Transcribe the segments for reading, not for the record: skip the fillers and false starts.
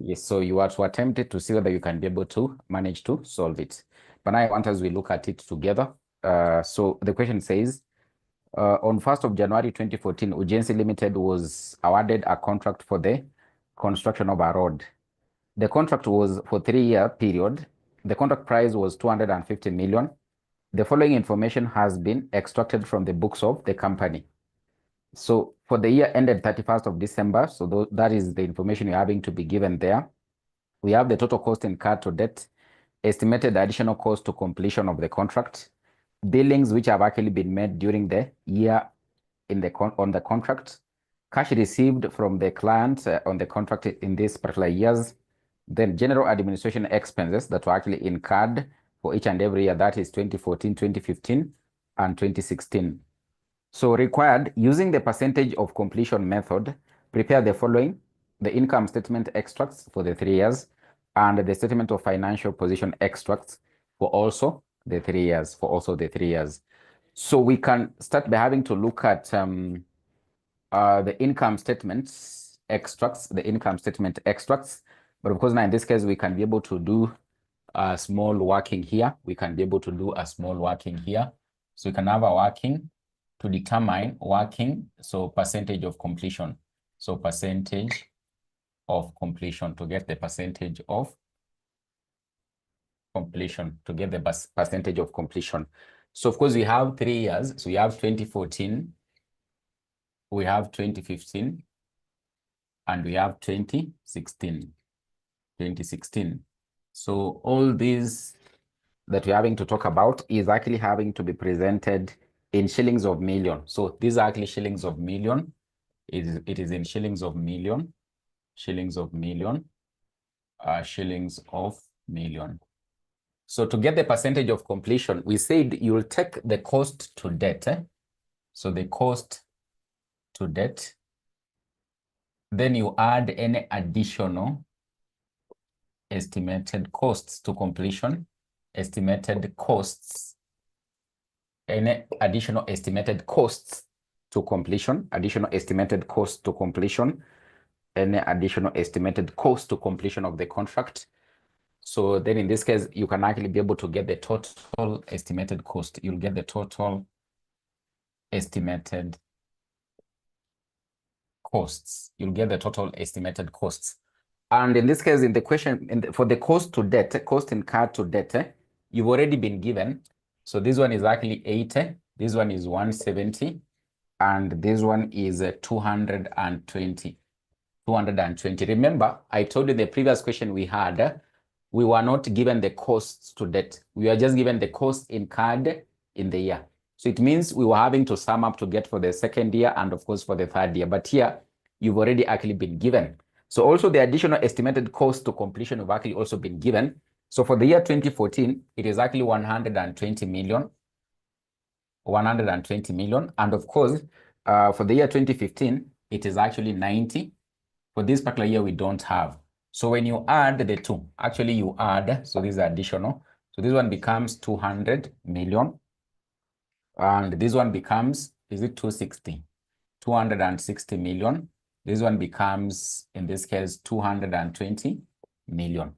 Yes, so you are to attempt it to see whether you can be able to manage to solve it. But now I want us we look at it together. So the question says, on 1st of January 2014, Ujenzi Limited was awarded a contract for the construction of a road. The contract was for 3-year period. The contract price was 250 million. The following information has been extracted from the books of the company. So for the year ended 31st of December, so that is the information you're having to be given there. We have the total cost incurred to debt, estimated additional cost to completion of the contract, billings which have actually been made during the year on the contract, cash received from the client on the contract in these particular years, then general administration expenses that were actually incurred for each and every year, that is 2014, 2015, and 2016. So required, using the percentage of completion method, prepare the following: the income statement extracts for the 3 years and the statement of financial position extracts for also the 3 years, So we can start by having to look at the income statements extracts, But of course, now in this case, we can be able to do a small working here. So we can have a working to determine working, so percentage of completion. So percentage of completion to get the percentage of completion, So of course, we have 3 years. So we have 2014, we have 2015, and we have 2016. So all these that we're having to talk about is actually having to be presented in shillings of million. So these are actually shillings of million. It is in shillings of million. So to get the percentage of completion, we said you'll take the cost to debt. So the cost to debt, then you add any additional estimated costs to completion, any additional estimated costs to completion, any additional estimated cost to completion of the contract. So then in this case, you can actually be able to get the total estimated cost. You'll get the total estimated costs. And in this case, in the question, for the cost to debt, cost incurred to debt, you've already been given. So this one is actually 80, this one is 170, and this one is 220. Remember, I told you the previous question we had, we were not given the costs to debt. We are just given the cost incurred in the year. So it means we were having to sum up to get for the second year and of course for the third year. But here, you've already actually been given. So also the additional estimated cost to completion have actually also been given. So for the year 2014, it is actually 120 million. And of course, for the year 2015, it is actually 90. For this particular year, we don't have. So when you add the two, actually you add, so this is additional. So this one becomes 200 million. And this one becomes, is it 260? 260 million. This one becomes, in this case, 220 million.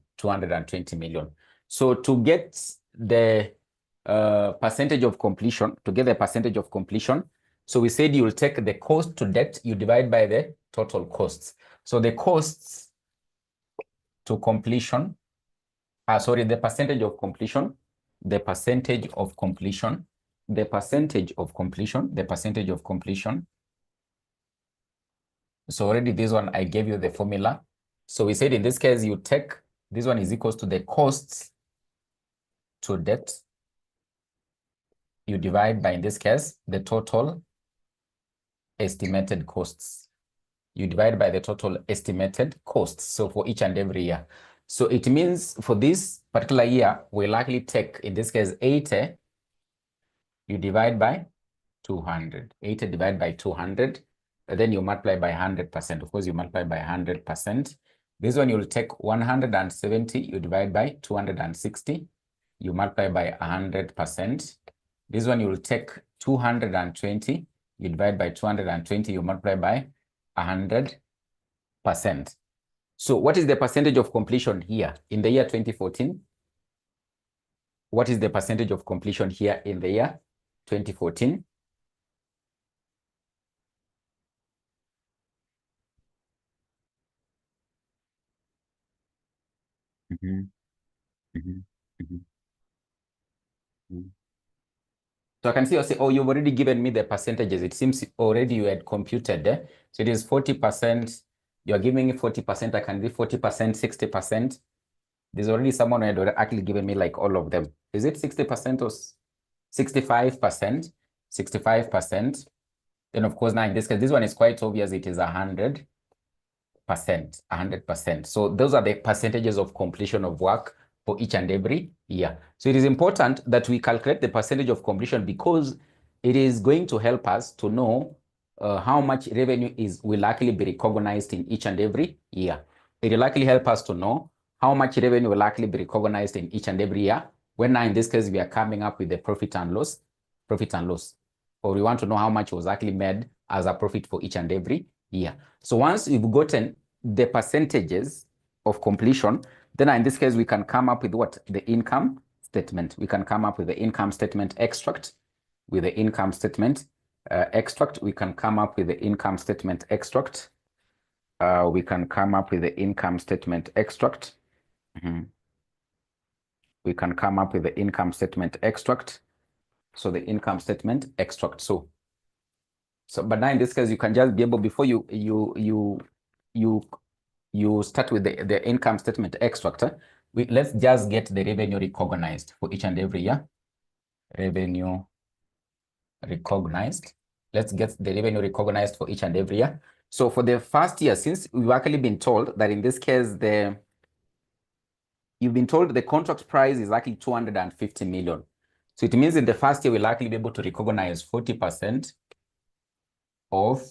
So to get the percentage of completion, so we said you will take the cost to debt, you divide by the total costs. So the costs to completion, the percentage of completion. So already this one, I gave you the formula. So we said in this case, you take, this one is equals to the costs to debt. You divide by, in this case, the total estimated costs. So for each and every year. So it means for this particular year, we likely take, in this case, 80, you divide by 200. 80 divided by 200, and then you multiply by 100%. Of course, you multiply by 100%. This one, you'll take 170, you divide by 260, you multiply by 100%. This one, you'll take 220, you divide by 220, you multiply by 100%. So what is the percentage of completion here in the year 2014? What is the percentage of completion here in the year 2014? Mm-hmm. Mm-hmm. Mm-hmm. Mm-hmm. So I can see you say, oh, you've already given me the percentages. It seems already you had computed. So it is 40%. You're giving me 40%. I can give 40%, 60%. There's already someone who had actually given me like all of them. Is it 60% or 65%? 65%. Then of course, now in this case, this one is quite obvious. It is 100%. 100%. So those are the percentages of completion of work for each and every year. So it is important that we calculate the percentage of completion because it is going to help us to know how much revenue will likely be recognized in each and every year. It will likely help us to know how much revenue will likely be recognized in each and every year. When now in this case, we are coming up with the profit and loss, or we want to know how much was actually made as a profit for each and every year. So once we've gotten the percentages of completion, then in this case, we can come up with what? The income statement. We can come up with the income statement extract. With the income statement extract, we can come up with the income statement extract. We can come up with the income statement extract. We can come up with the income statement extract. So the income statement extract. So but now in this case, you can just be able, before you start with the income statement extract, let's just get the revenue recognized for each and every year. Revenue recognized. Let's get the revenue recognized for each and every year. So for the first year, since we've actually been told that in this case, you've been told the contract price is likely 250 million. So it means in the first year, we'll likely be able to recognize 40% of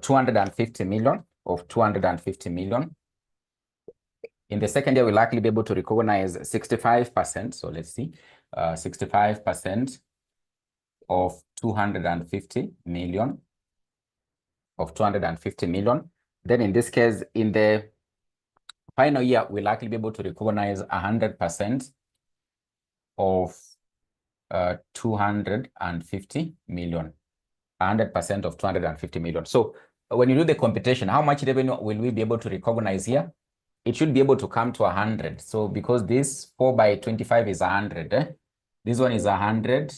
250 million of 250 million. In the second year, we'll likely be able to recognize 65%. So let's see, 65% of 250 million of 250 million. Then in this case, in the final year, we'll likely be able to recognize 100% of 250 million. 100% of 250 million. So when you do the computation, how much revenue will we be able to recognize here? It should be able to come to 100. So because this 4 by 25 is 100, this one is 100.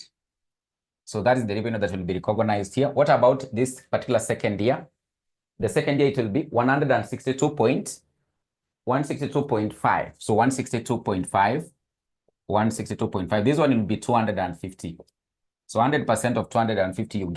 So that is the revenue that will be recognized here. What about this particular second year? The second year, it will be 162.5. So 162.5. 162.5. This one will be 250. So 100% of 250 you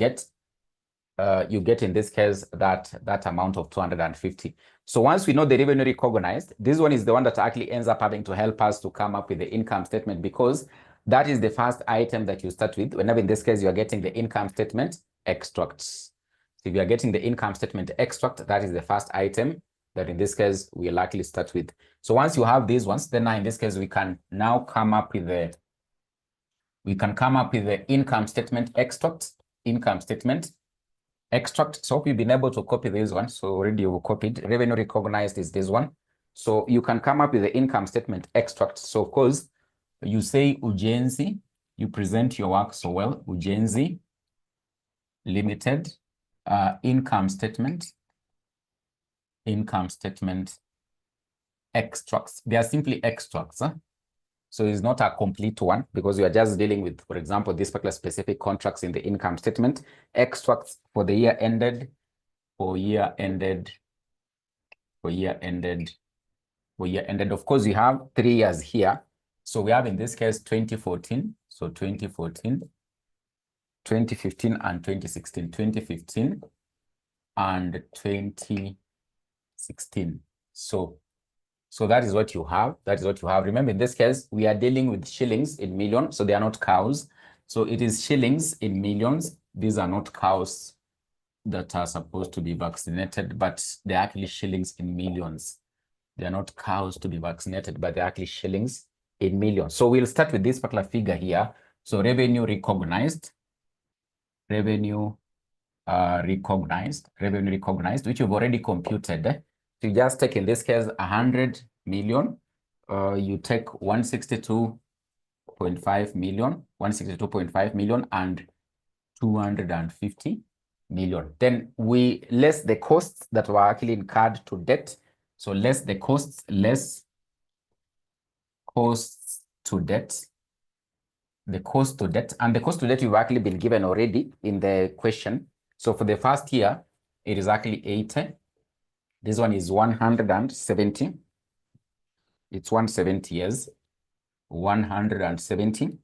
get in this case that amount of 250. So once we know the revenue recognized, this one is the one that actually ends up having to help us to come up with the income statement, because that is the first item that you start with. Whenever in this case you are getting the income statement extracts. So if you are getting the income statement extract, that is the first item that in this case we likely start with. So once you have these ones, then now in this case we can now come up with the income statement extract. Income statement extract. So hope you've been able to copy this one. So already you copied. Revenue recognized is this one. So you can come up with the income statement extract. So of course, you say ujenzi, you present your work so well. Ujenzi Limited, income statement extracts. They are simply extracts. So it's not a complete one because we are just dealing with, for example, this particular specific contracts in the income statement. Extracts for the year ended, for year ended. Of course, we have 3 years here. So we have in this case 2014. So 2014, 2015, and 2016. 2015 and 2016. So that is what you have. That is what you have. Remember, in this case, we are dealing with shillings in millions, so they are not cows. So it is shillings in millions. These are not cows that are supposed to be vaccinated, but they're actually shillings in millions. They are not cows to be vaccinated, but they're actually shillings in millions. So we'll start with this particular figure here. So revenue recognized. Revenue revenue recognized, which you've already computed. So you just take, in this case, 100 million. You take 162.5 million, 162.5 million and 250 million. Then we less the costs that were actually incurred to debt. So less the costs, less costs to debt, the cost to debt, and the cost to debt you've actually been given already in the question. So for the first year, it is actually 80. This one is 170. It's 170 years, 170.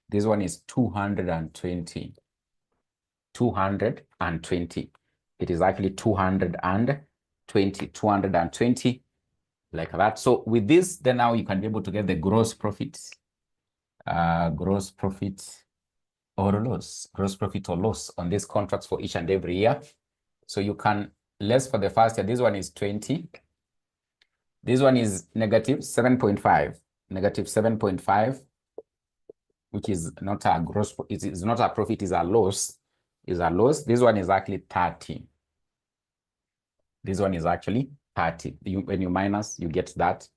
This one is 220. 220. It is actually 220, like that. So with this, then now you can be able to get the gross profit, gross profit or loss on these contracts for each and every year. So you can less for the first year. This one is 20. This one is negative 7.5, negative 7.5, which is not a gross, it is not a profit, is a loss, is a loss. This one is actually 30. This one is actually 30. When you minus, you get that.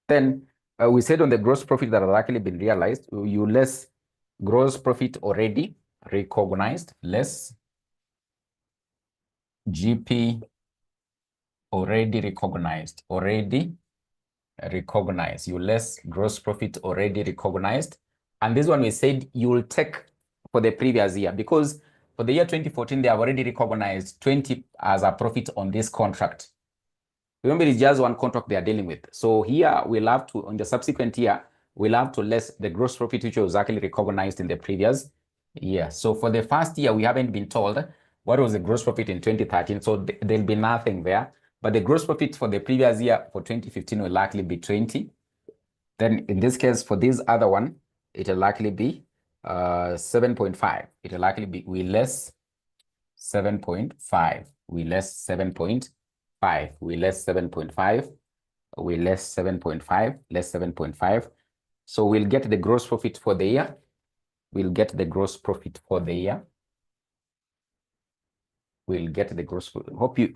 Then we said on the gross profit that has actually been realized, you less gross profit already recognized, less GP already recognized, you less gross profit already recognized. And this one we said you will take for the previous year, because for the year 2014, they have already recognized 20 as a profit on this contract. Remember, it's just one contract they are dealing with. So here we'll have to, on the subsequent year, we'll have to less the gross profit which was actually recognized in the previous year. So for the first year, we haven't been told what was the gross profit in 2013. So there'll be nothing there. But the gross profit for the previous year for 2015 will likely be 20. Then in this case, for this other one, it will likely be 7.5. It will likely be, we less 7.5. We less 7.5. We less 7.5. We less 7.5. Less 7.5. So we'll get the gross profit for the year. We'll get the gross profit for the year. We'll get the gross profit. Hope you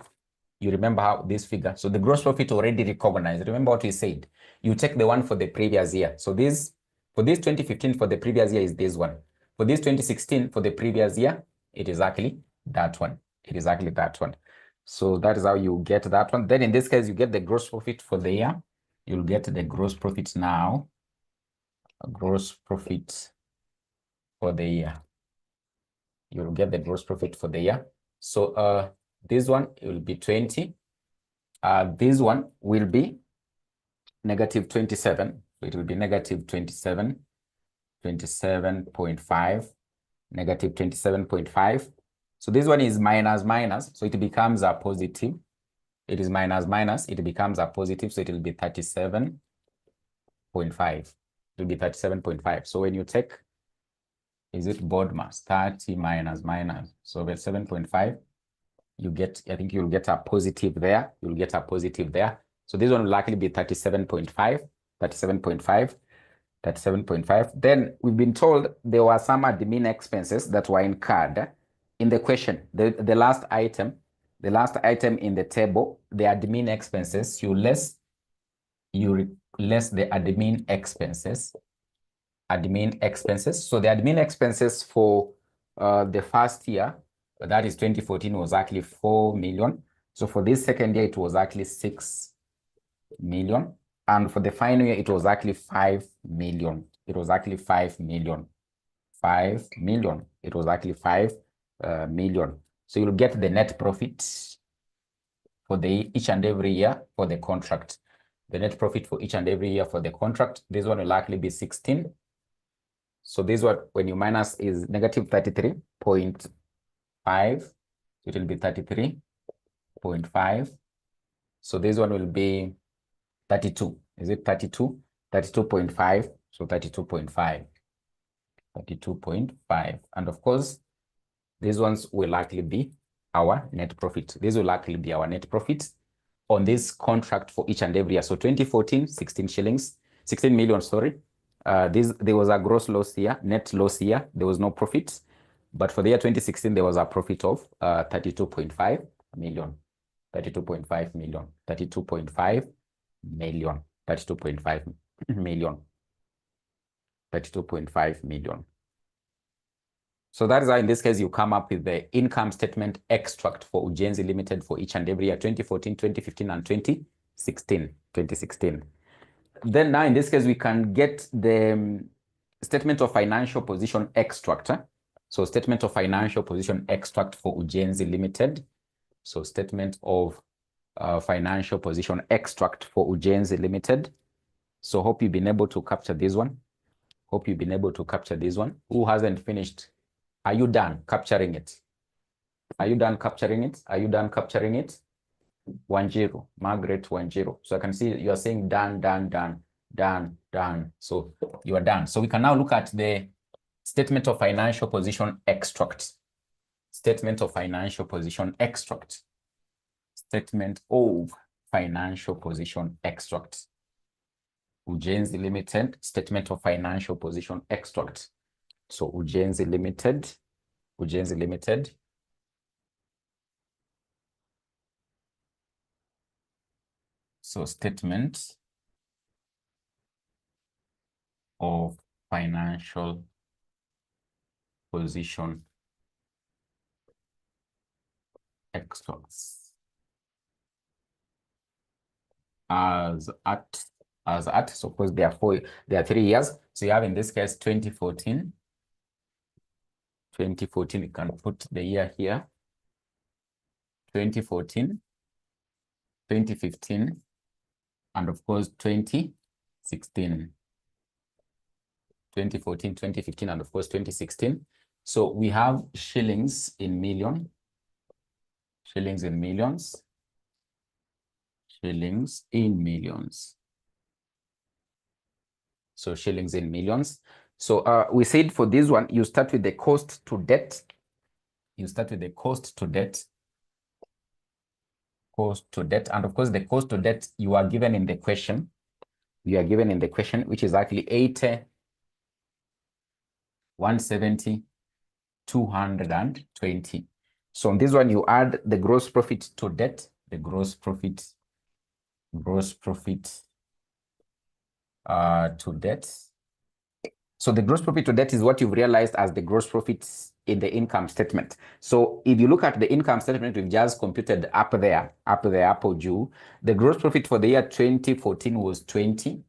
remember how this figure. So the gross profit already recognized. Remember what we said. You take the one for the previous year. So this, for this 2015 for the previous year is this one. For this 2016 for the previous year, it is actually that one. It is actually that one. So that is how you get that one. Then in this case, you get the gross profit for the year. You'll get the gross profit now. Gross profit for the year. You'll get the gross profit for the year. So this one, it will be 20. This one will be negative 27. So it will be negative 27, 27.5, negative 27.5. So this one is minus minus. So it becomes a positive. It is minus minus. It becomes a positive. So it will be 37.5. It will be 37.5. So when you take, is it board mass? 30 minus minus. So with 7.5, you get, I think you'll get a positive there. You'll get a positive there. So this one will likely be 37.5, 37.5, 37.5. Then we've been told there were some admin expenses that were incurred in the question. The last item in the table, the admin expenses, you less the admin expenses. Admin expenses. So the admin expenses for the first year, that is 2014, was actually 4 million. So for this second year, it was actually 6 million. And for the final year, it was actually 5 million. It was actually 5 million. 5 million. It was actually 5 million. So you'll get the net profit for each and every year for the contract. The net profit for each and every year for the contract. This one will likely be 16. So this one, when you minus, is negative 33.5. So it will be 33.5. So this one will be 32. Is it 32? 32.5. So 32.5. 32.5. And of course, these ones will likely be our net profit. These will likely be our net profit on this contract for each and every year. So 2014, 16 million, sorry. There was a gross loss here, net loss here. There was no profit. But for the year 2016, there was a profit of 32.5 million, 32.5 million, 32.5 million, 32.5 million, 32.5 million. So that is how, in this case, you come up with the income statement extract for Ujenzi Limited for each and every year, 2014, 2015, and 2016. Then now, in this case, we can get the statement of financial position extract. So statement of financial position extract for Ujenzi Limited. So statement of financial position extract for Ujenzi Limited. So hope you've been able to capture this one. Hope you've been able to capture this one. Who hasn't finished? Are you done capturing it? Are you done capturing it? Are you done capturing it? 10, Margaret 10. So I can see you are saying done, done, done, done, done. So you are done. So we can now look at the statement of financial position extract. Statement of financial position extract. Statement of financial position extract. Ujenzi Limited, statement of financial position extract. So Ujenzi Limited, Ujenzi Limited. So statement of financial position extracts. As at, suppose there are 3 years. So you have, in this case, 2014. 2014, you can put the year here. 2014, 2015, and of course, 2016. 2014, 2015, and of course, 2016. So we have shillings in million, shillings in millions, shillings in millions. So shillings in millions. So we said for this one, you start with the cost to debt. You start with the cost to debt. Cost to debt. And of course, the cost to debt you are given in the question. You are given in the question, which is actually 80, 170, 220. So on this one, you add the gross profit to debt, the gross profit to debt. So the gross profit to debt is what you've realized as the gross profits in the income statement. So if you look at the income statement we've just computed up there, Apple Jew, the gross profit for the year 2014 was 20.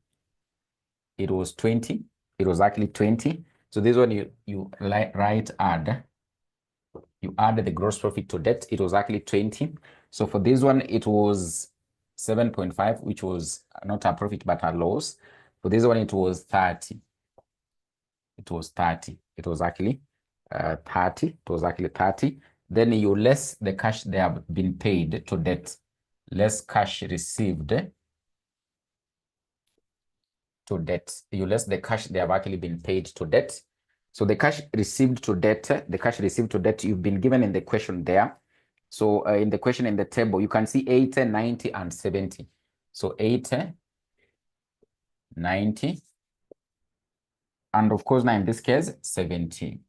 It was 20. It was actually 20. So this one you add. You add the gross profit to debt. It was actually 20. So for this one, it was 7.5, which was not a profit but a loss. For this one, it was 30. It was 30. It was actually 30. It was actually 30. Then you less the cash they have been paid to debt, less cash received to debt. You less the cash they have actually been paid to debt. So the cash received to debt, you've been given in the question there. So in the question in the table, you can see 80, 90, and 70. So 80, 90, and of course now in this case, 70.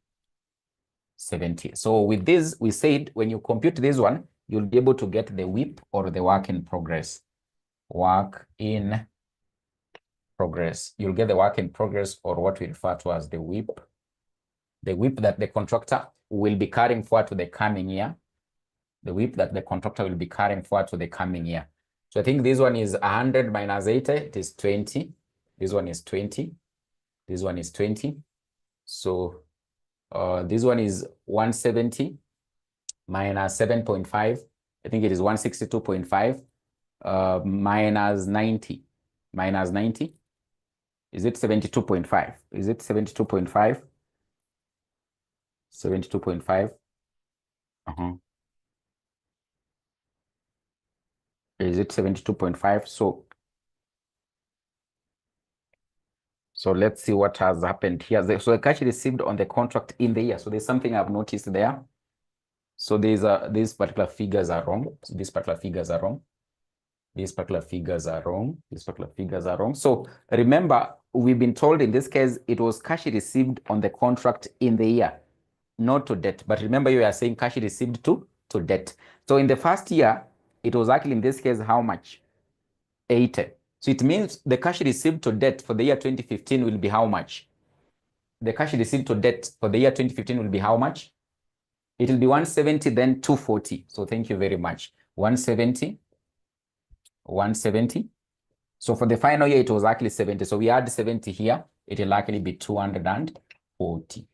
So with this, we said when you compute this one, you'll be able to get the WIP or the work in progress. Work in progress. You'll get the work in progress, or what we refer to as the WIP. The WIP that the contractor will be carrying forward to the coming year. The WIP that the contractor will be carrying forward to the coming year. So I think this one is 100 minus 80. It is 20. This one is 20. This one is 20. So this one is 170 minus 7.5. I think it is 162.5 minus 90. Minus 90. Is it 72.5? Is it 72.5? 72.5. Is it 72.5? So let's see what has happened here. So the cash received on the contract in the year. So there's something I've noticed there. So these particular figures are wrong. So these particular figures are wrong. These particular figures are wrong. These particular figures are wrong. So remember, we've been told in this case, it was cash received on the contract in the year. not to debt. But remember, you are saying cash received to debt. So in the first year, it was actually in this case how much? 80. So it means the cash received to debt for the year 2015 will be how much? The cash received to debt for the year 2015 will be how much? It will be 170, then 240. So thank you very much. 170, 170. So for the final year, it was actually 70. So we add 70 here. It will actually be 240.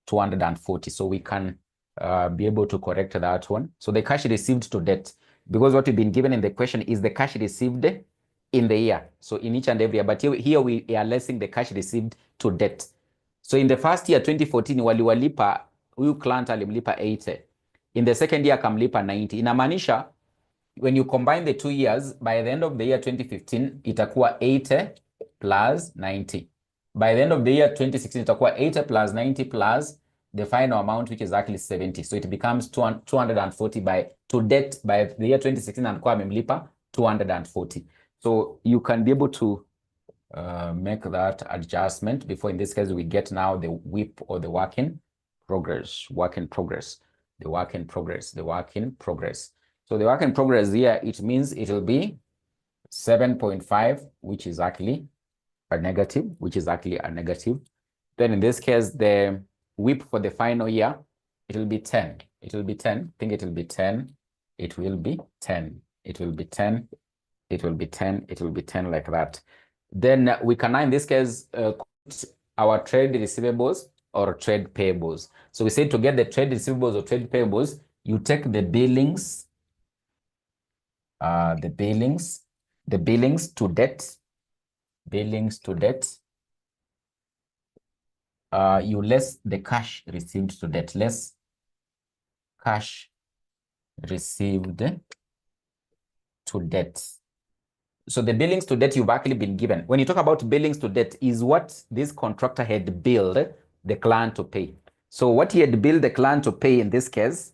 240. So we can be able to correct that one. So the cash received to debt, because what we've been given in the question is the cash received in the year. So in each and every year, but here we are lessing the cash received to debt. So in the first year, 2014, waliwalipa, huyu client alimlipa 80. In the second year, akamlipa 90. Inamaanisha, when you combine the 2 years, by the end of the year 2015, itakuwa 80 plus 90. By the end of the year 2016, itakuwa 80 plus 90 plus the final amount, which is actually 70. So it becomes 240 to debt by the year 2016, and kwa amemlipa 240. So you can be able to make that adjustment before, in this case, we get now the WIP, or the work in progress, the work in progress. So the work in progress here, it means it will be 7.5, which is actually a negative, Then in this case, the WIP for the final year, it will be 10. I think it will be 10. It will be 10 like that. Then we can, in this case, our trade receivables or trade payables. So we say to get the trade receivables or trade payables, you take the billings, the billings to debt, you less the cash received to debt, less cash received to debt. So the billings to debt you've actually been given. When you talk about billings to debt, is what this contractor had billed the client to pay. So what he had billed the client to pay in this case,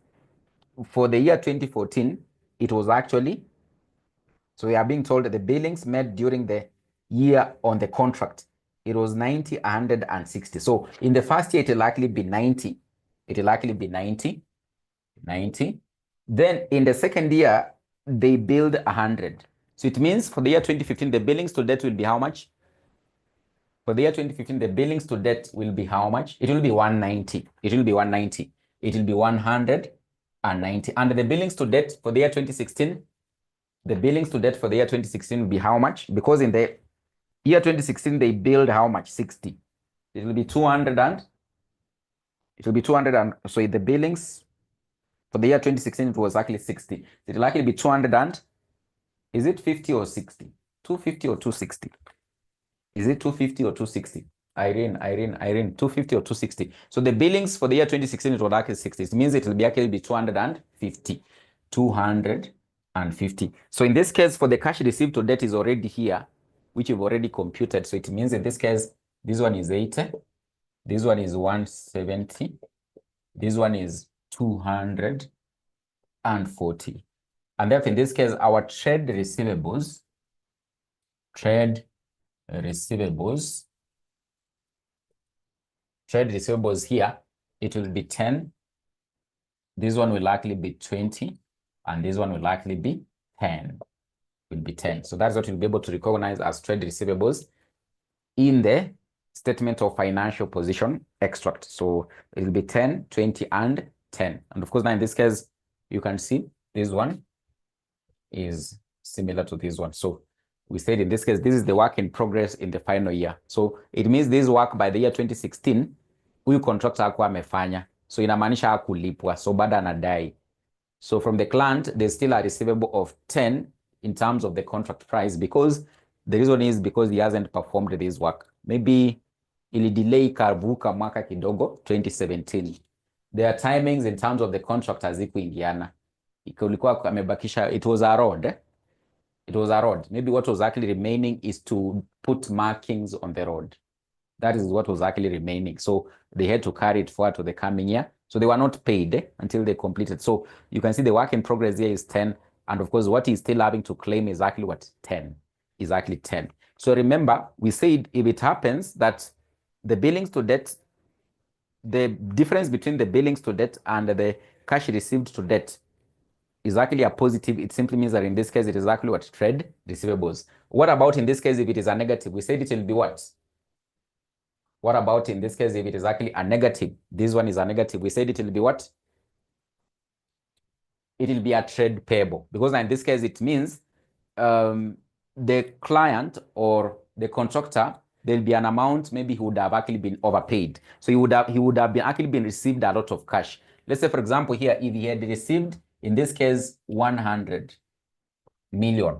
for the year 2014, it was actually, so we are being told that the billings made during the year on the contract, it was 90, 160. So in the first year, it will likely be 90. Then in the second year, they billed 100. So it means for the year 2015, the billings to debt will be how much? For the year 2015, the billings to debt will be how much? It will be 190. It will be 190. It will be 190. And the billings to debt for the year 2016, the billings to debt for the year 2016 will be how much? Because in the year 2016, they billed how much? 60. It will be 200 and, so the billings for the year 2016, it was actually 60. It will actually be 200 and, is it 50 or 60? 250 or 260? Is it 250 or 260? Irene, 250 or 260. So the billings for the year 2016, it was actually 60. It means it will be actually be 250. 250. So in this case, for the cash received to debt is already here, which you've already computed. So it means in this case, this one is 80. This one is 170. This one is 240. And therefore, in this case, our trade receivables here, it will be 10. This one will likely be 20. And this one will likely be 10. So that's what you'll be able to recognize as trade receivables in the statement of financial position extract. So it will be 10, 20, and 10. And of course, now in this case, you can see this one is similar to this one. So we said in this case, this is the work in progress in the final year. So it means this work by the year 2016, huyu contractor hakuwa amefanya. So inamaanisha hakulipwa. So bado anadai. So from the client, there's still a receivable of 10 in terms of the contract price, because the reason is because he hasn't performed this work. Maybe ili delay kavuka mwaka kidogo 2017. There are timings in terms of the contract hazikuingiana. Kulikuwa amebakisha, it was a road. Maybe what was actually remaining is to put markings on the road. That is what was actually remaining. So they had to carry it forward to the coming year. So they were not paid until they completed. So you can see the work in progress here is 10. And of course, what he's still having to claim is actually what? 10. Is actually 10. So remember, we said if it happens that the billings to debt the difference between the billings to debt and the cash received to debt is actually a positive, it simply means that in this case, it is actually what? Trade receivables. What about in this case, if it is a negative? We said it will be what? What about in this case, if it is actually a negative? This one is a negative. We said it will be what? It will be a trade payable, because in this case, it means the client or the contractor, there'll be an amount maybe he would have actually been overpaid. So he would have been actually been received a lot of cash. Let's say, for example, here, if he had received, in this case, 100 million.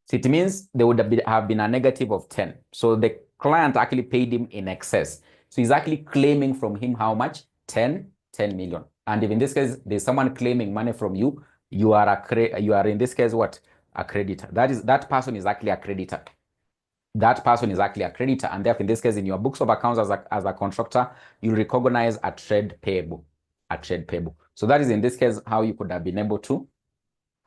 So it means there would have been a negative of 10. So the client actually paid him in excess. So he's actually claiming from him how much? 10 million. And if in this case, there's someone claiming money from you, you are in this case what? A creditor. That person is actually a creditor. That person is actually a creditor. And therefore, in this case, in your books of accounts as a contractor, you recognize a trade payable. A trade payable. So that is in this case how you could have been able to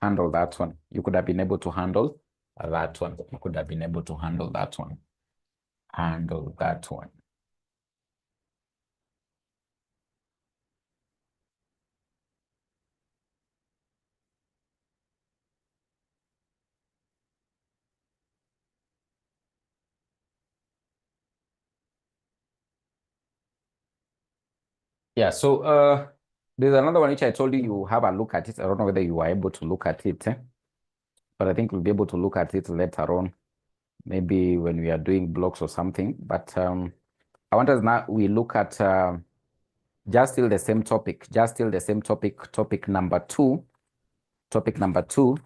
handle that one. You could have been able to handle that one. You could have been able to handle that one. Handle that one. Yeah, so there's another one which I told you you have a look at it. I don't know whether you were able to look at it, but I think we'll be able to look at it later on, maybe when we are doing blocks or something. But I want us now we look at just still the same topic, topic number two. Topic number two.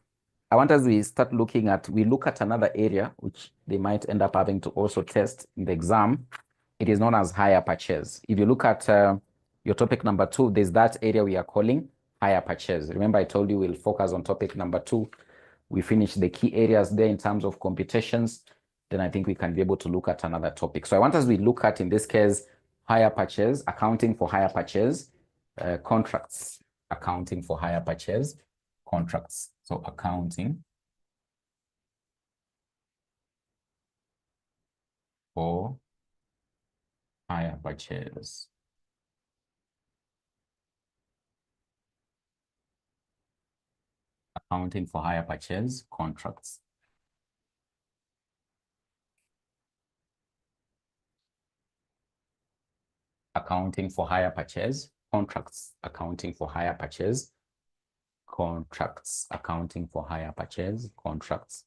I want us to start looking at, we look at another area which they might end up having to also test in the exam. It is known as hire purchase. If you look at your topic number two, there's that area we are calling hire purchase. Remember, I told you we'll focus on topic number two. We finish the key areas there in terms of computations. Then I think we can be able to look at another topic. So I want us to look at, in this case, hire purchase, accounting for hire purchase, contracts, accounting for hire purchase, contracts. So accounting for hire purchase. Accounting for hire purchase, contracts. Accounting for hire purchase, contracts. Accounting for hire purchase, contracts. Accounting for hire purchase, contracts.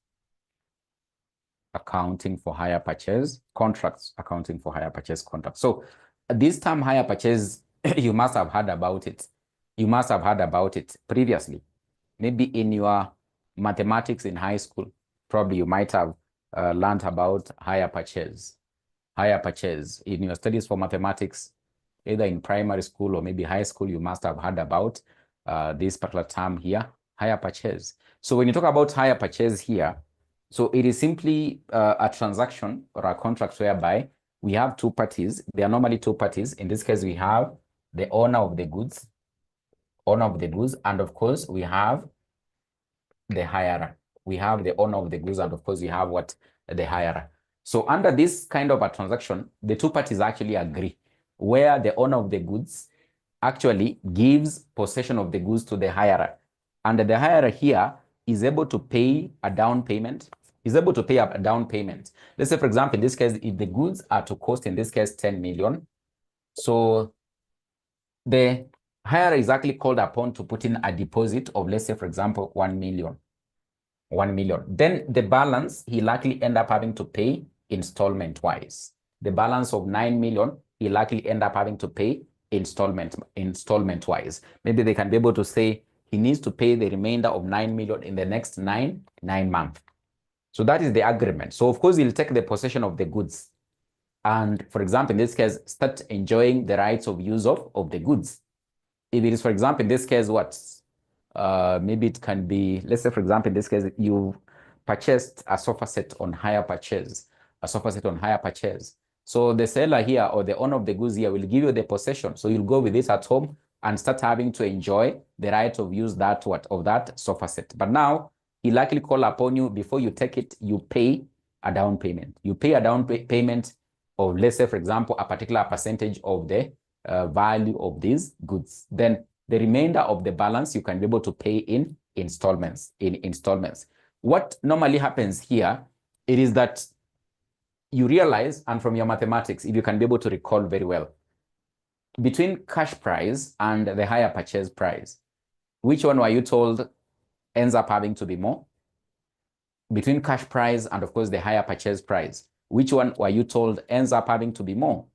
Accounting for hire purchase, contracts. Accounting for hire purchase, contracts. So this term hire purchase, you must have heard about it. You must have heard about it previously. Maybe in your mathematics in high school, probably you might have learned about hire purchase. Hire purchase. In your studies for mathematics, either in primary school or maybe high school, you must have heard about this particular term here, hire purchase. So when you talk about hire purchase here, so it is simply a transaction or a contract whereby we have two parties. There are normally two parties. In this case, we have the owner of the goods, and of course, we have the hirer. We have the owner of the goods, and of course, we have what? The hirer. So under this kind of a transaction, the two parties actually agree, where the owner of the goods actually gives possession of the goods to the hirer. And the hirer here is able to pay a down payment. Is able to pay a down payment. Let's say, for example, in this case, if the goods are to cost, in this case, 10 million, so the hirer is actually called upon to put in a deposit of, let's say, for example, 1 million. 1 million. Then the balance, he'll likely end up having to pay installment-wise. The balance of 9 million, he'll likely end up having to pay installment-wise. Maybe they can be able to say he needs to pay the remainder of 9 million in the next nine months. So that is the agreement. So of course, he'll take the possession of the goods. And for example, in this case, start enjoying the rights of use of the goods. If it is, for example, in this case, what? Maybe it can be, let's say, for example, in this case, you purchased a sofa set on hire purchase, So the seller here or the owner of the goods here will give you the possession. So you'll go with this at home and start having to enjoy the right of use of that sofa set. But now he likely call upon you, before you take it, you pay a down payment. You pay a down payment of, let's say, for example, a particular percentage of the value of these goods. Then the remainder of the balance you can be able to pay in installments. What normally happens here, it is that you realize, and from your mathematics, if you can be able to recall very well, between cash price and the hire purchase price, which one were you told ends up having to be more? Between cash price and, of course, the hire purchase price, which one were you told ends up having to be more?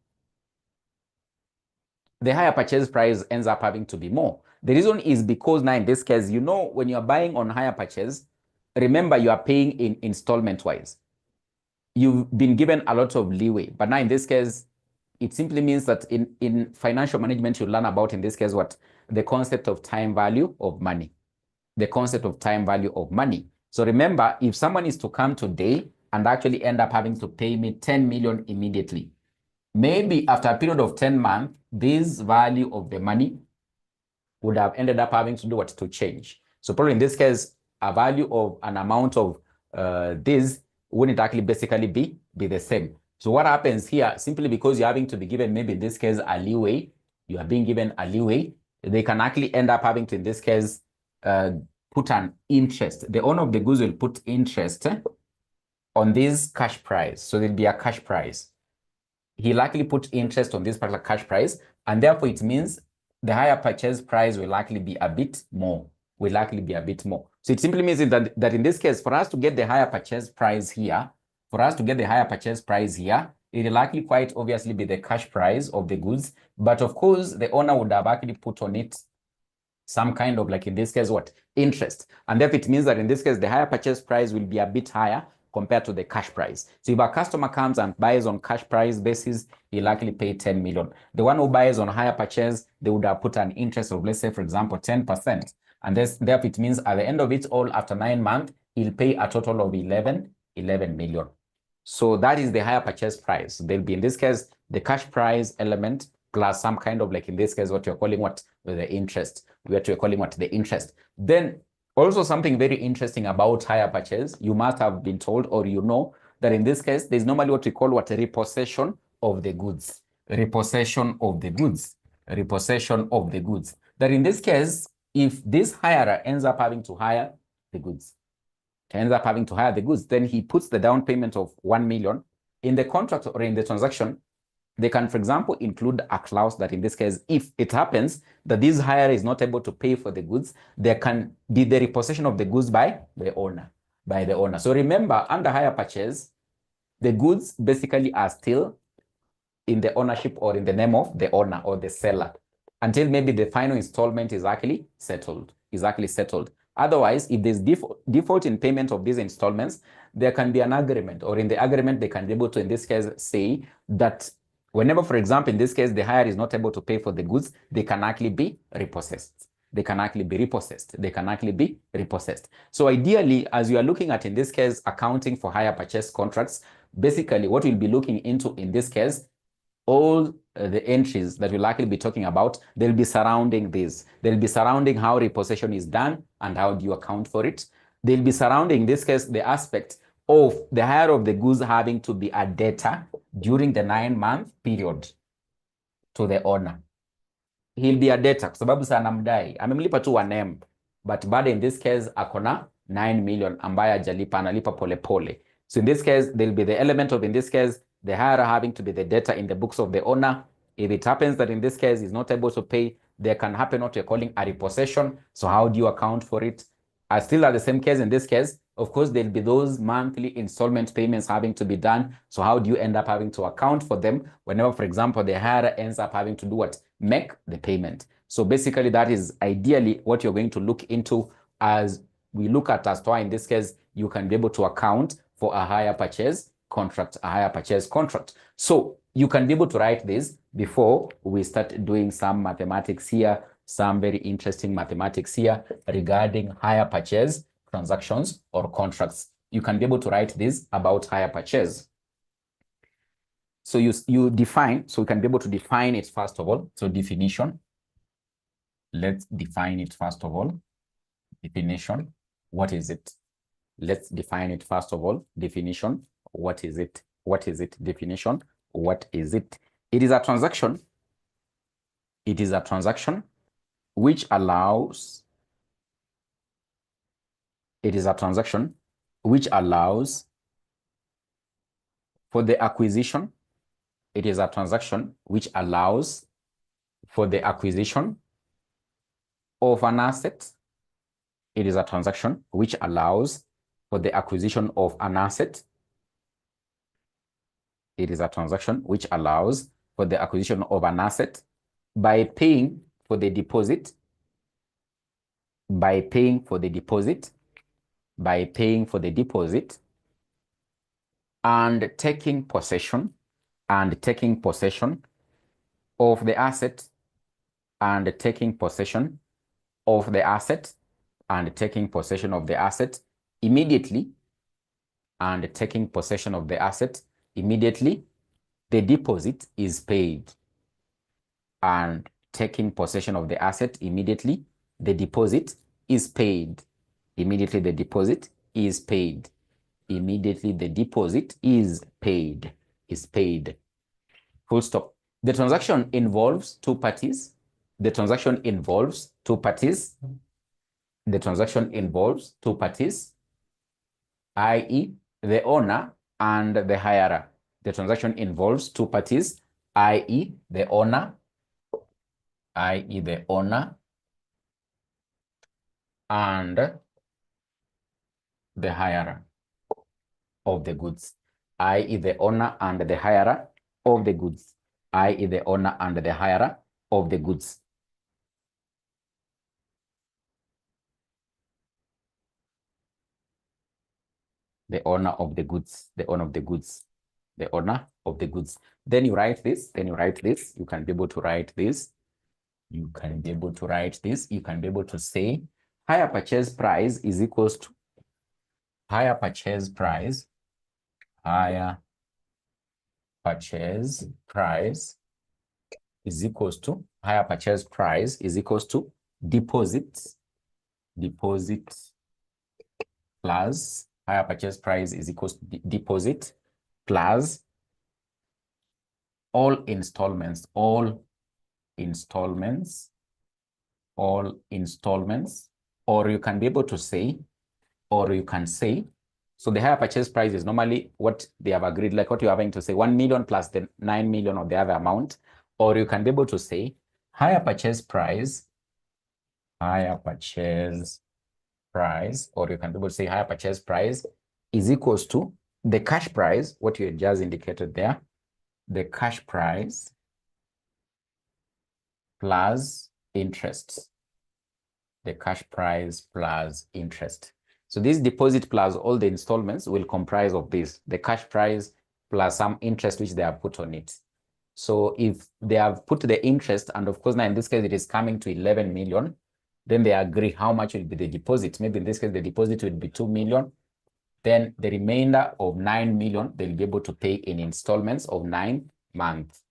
The higher purchase price ends up having to be more. The reason is because now in this case, you know, when you're buying on higher purchase, remember you are paying in installment wise. You've been given a lot of leeway, but now in this case, it simply means that in financial management, you learn about, in this case, what? The concept of time value of money. The concept of time value of money. So remember, if someone is to come today and actually end up having to pay me 10 million immediately, maybe after a period of 10 months, this value of the money would have ended up having to do what? To change. So probably in this case, a value of an amount of this wouldn't actually basically be the same. So what happens here, simply because you're having to be given, maybe in this case, a leeway, you are being given a leeway, they can actually end up having to, in this case, put an interest. The owner of the goods will put interest on this cash price. So there'll be a cash price. He'll likely put interest on this particular cash price, and therefore it means the higher purchase price will likely be a bit more. So it simply means that in this case, for us to get the higher purchase price here, it will likely quite obviously be the cash price of the goods. But of course, the owner would have actually put on it some kind of, like in this case, what? Interest. And therefore it means that in this case, the higher purchase price will be a bit higher compared to the cash price. So if a customer comes and buys on cash price basis, he'll likely pay 10 million. The one who buys on higher purchase, they would have put an interest of, let's say, for example, 10%. And therefore it means at the end of it all, after 9 months, he'll pay a total of 11 million. So that is the higher purchase price. There'll be, in this case, the cash price element plus some kind of, like in this case, what you're calling what? The interest. We're calling what? The interest. Then also something very interesting about hire purchase, you must have been told, or you know, that in this case, there's normally what we call what? Repossession of the goods. Repossession of the goods. That in this case, if this hirer ends up having to hire the goods, then he puts the down payment of 1 million. In the contract or in the transaction, they can, for example, include a clause that in this case, if it happens that this hirer is not able to pay for the goods, there can be the repossession of the goods by the owner. So remember, under hire purchase, the goods basically are still in the ownership or in the name of the owner or the seller until maybe the final installment is actually settled. Otherwise, if there's default in payment of these installments, there can be an agreement, or in the agreement, they can be able to, in this case, say that whenever, for example, in this case, the hire is not able to pay for the goods, they can actually be repossessed. So ideally, as you are looking at, in this case, accounting for hire purchase contracts, basically what we'll be looking into in this case, all the entries that we'll likely be talking about, they'll be surrounding this. They'll be surrounding how repossession is done and how do you account for it. They'll be surrounding, in this case, the aspect of the hire of the goods having to be a debtor during the 9-month period to the owner. He'll be a debtor kwa sababu sana mdai. Amemlipa tu 1M, but bado in this case akona 9 million ambaye hajalipa, analipa pole pole. So in this case, there'll be the element of, in this case, the hirer having to be the debtor in the books of the owner. If it happens that in this case he's not able to pay, there can happen what you're calling a repossession. So how do you account for it? Still at the same case, in this case, of course, there'll be those monthly installment payments having to be done. So how do you end up having to account for them whenever, for example, the hirer ends up having to do what? Make the payment. So basically, that is ideally what you're going to look into as we look at as to why, in this case, you can be able to account for a hire purchase contract, So you can be able to write this before we start doing some mathematics here, some very interesting mathematics here regarding hire purchase transactions or contracts. You can be able to write this about hire purchase. So you define, so we can be able to define it first of all. So definition. Let's define it first of all. Definition. What is it? Let's define it first of all. Definition. What is it? Definition. What is it? It is a transaction It is a transaction which allows, it is a transaction which allows for the acquisition. It is a transaction which allows for the acquisition of an asset. It is a transaction which allows for the acquisition of an asset. It is a transaction which allows for the acquisition of an asset by paying for the deposit, by paying for the deposit, by paying for the deposit, and taking possession, and taking possession of the asset, and taking possession of the asset, and taking possession of the asset immediately, and taking possession of the asset immediately, the deposit is paid. And taking possession of the asset immediately, the deposit is paid. Immediately the deposit is paid. Immediately the deposit is paid. Is paid. Full stop. The transaction involves two parties. The transaction involves two parties. The transaction involves two parties, i.e., the owner and the hirer. The transaction involves two parties, i.e., the owner, i.e., the owner and the hirer of the goods, i.e., the owner and the hirer of the goods, i.e., the owner and the hirer of the goods. The owner of the goods, the owner of the goods, the owner of the goods. Then you write this, then you write this. You can be able to write this. You can be able to write this. You can be able to say higher purchase price is equals to higher purchase price, higher purchase price is equals to higher purchase price is equals to deposits, deposit plus higher purchase price is equals to deposit plus all installments, all installments, all installments, or you can be able to say, or you can say, so the higher purchase price is normally what they have agreed, like what you're having to say, 1 million plus the 9 million of the other amount, or you can be able to say higher purchase price, higher purchase price, or you can be able to say higher purchase price is equals to the cash price, what you just indicated there, the cash price plus interest, the cash price plus interest. So this deposit plus all the installments will comprise of this, the cash price plus some interest which they have put on it. So if they have put the interest, and of course now in this case it is coming to 11 million, then they agree how much will be the deposit. Maybe in this case the deposit will be 2 million. Then the remainder of 9 million, they'll be able to pay in installments of 9 months.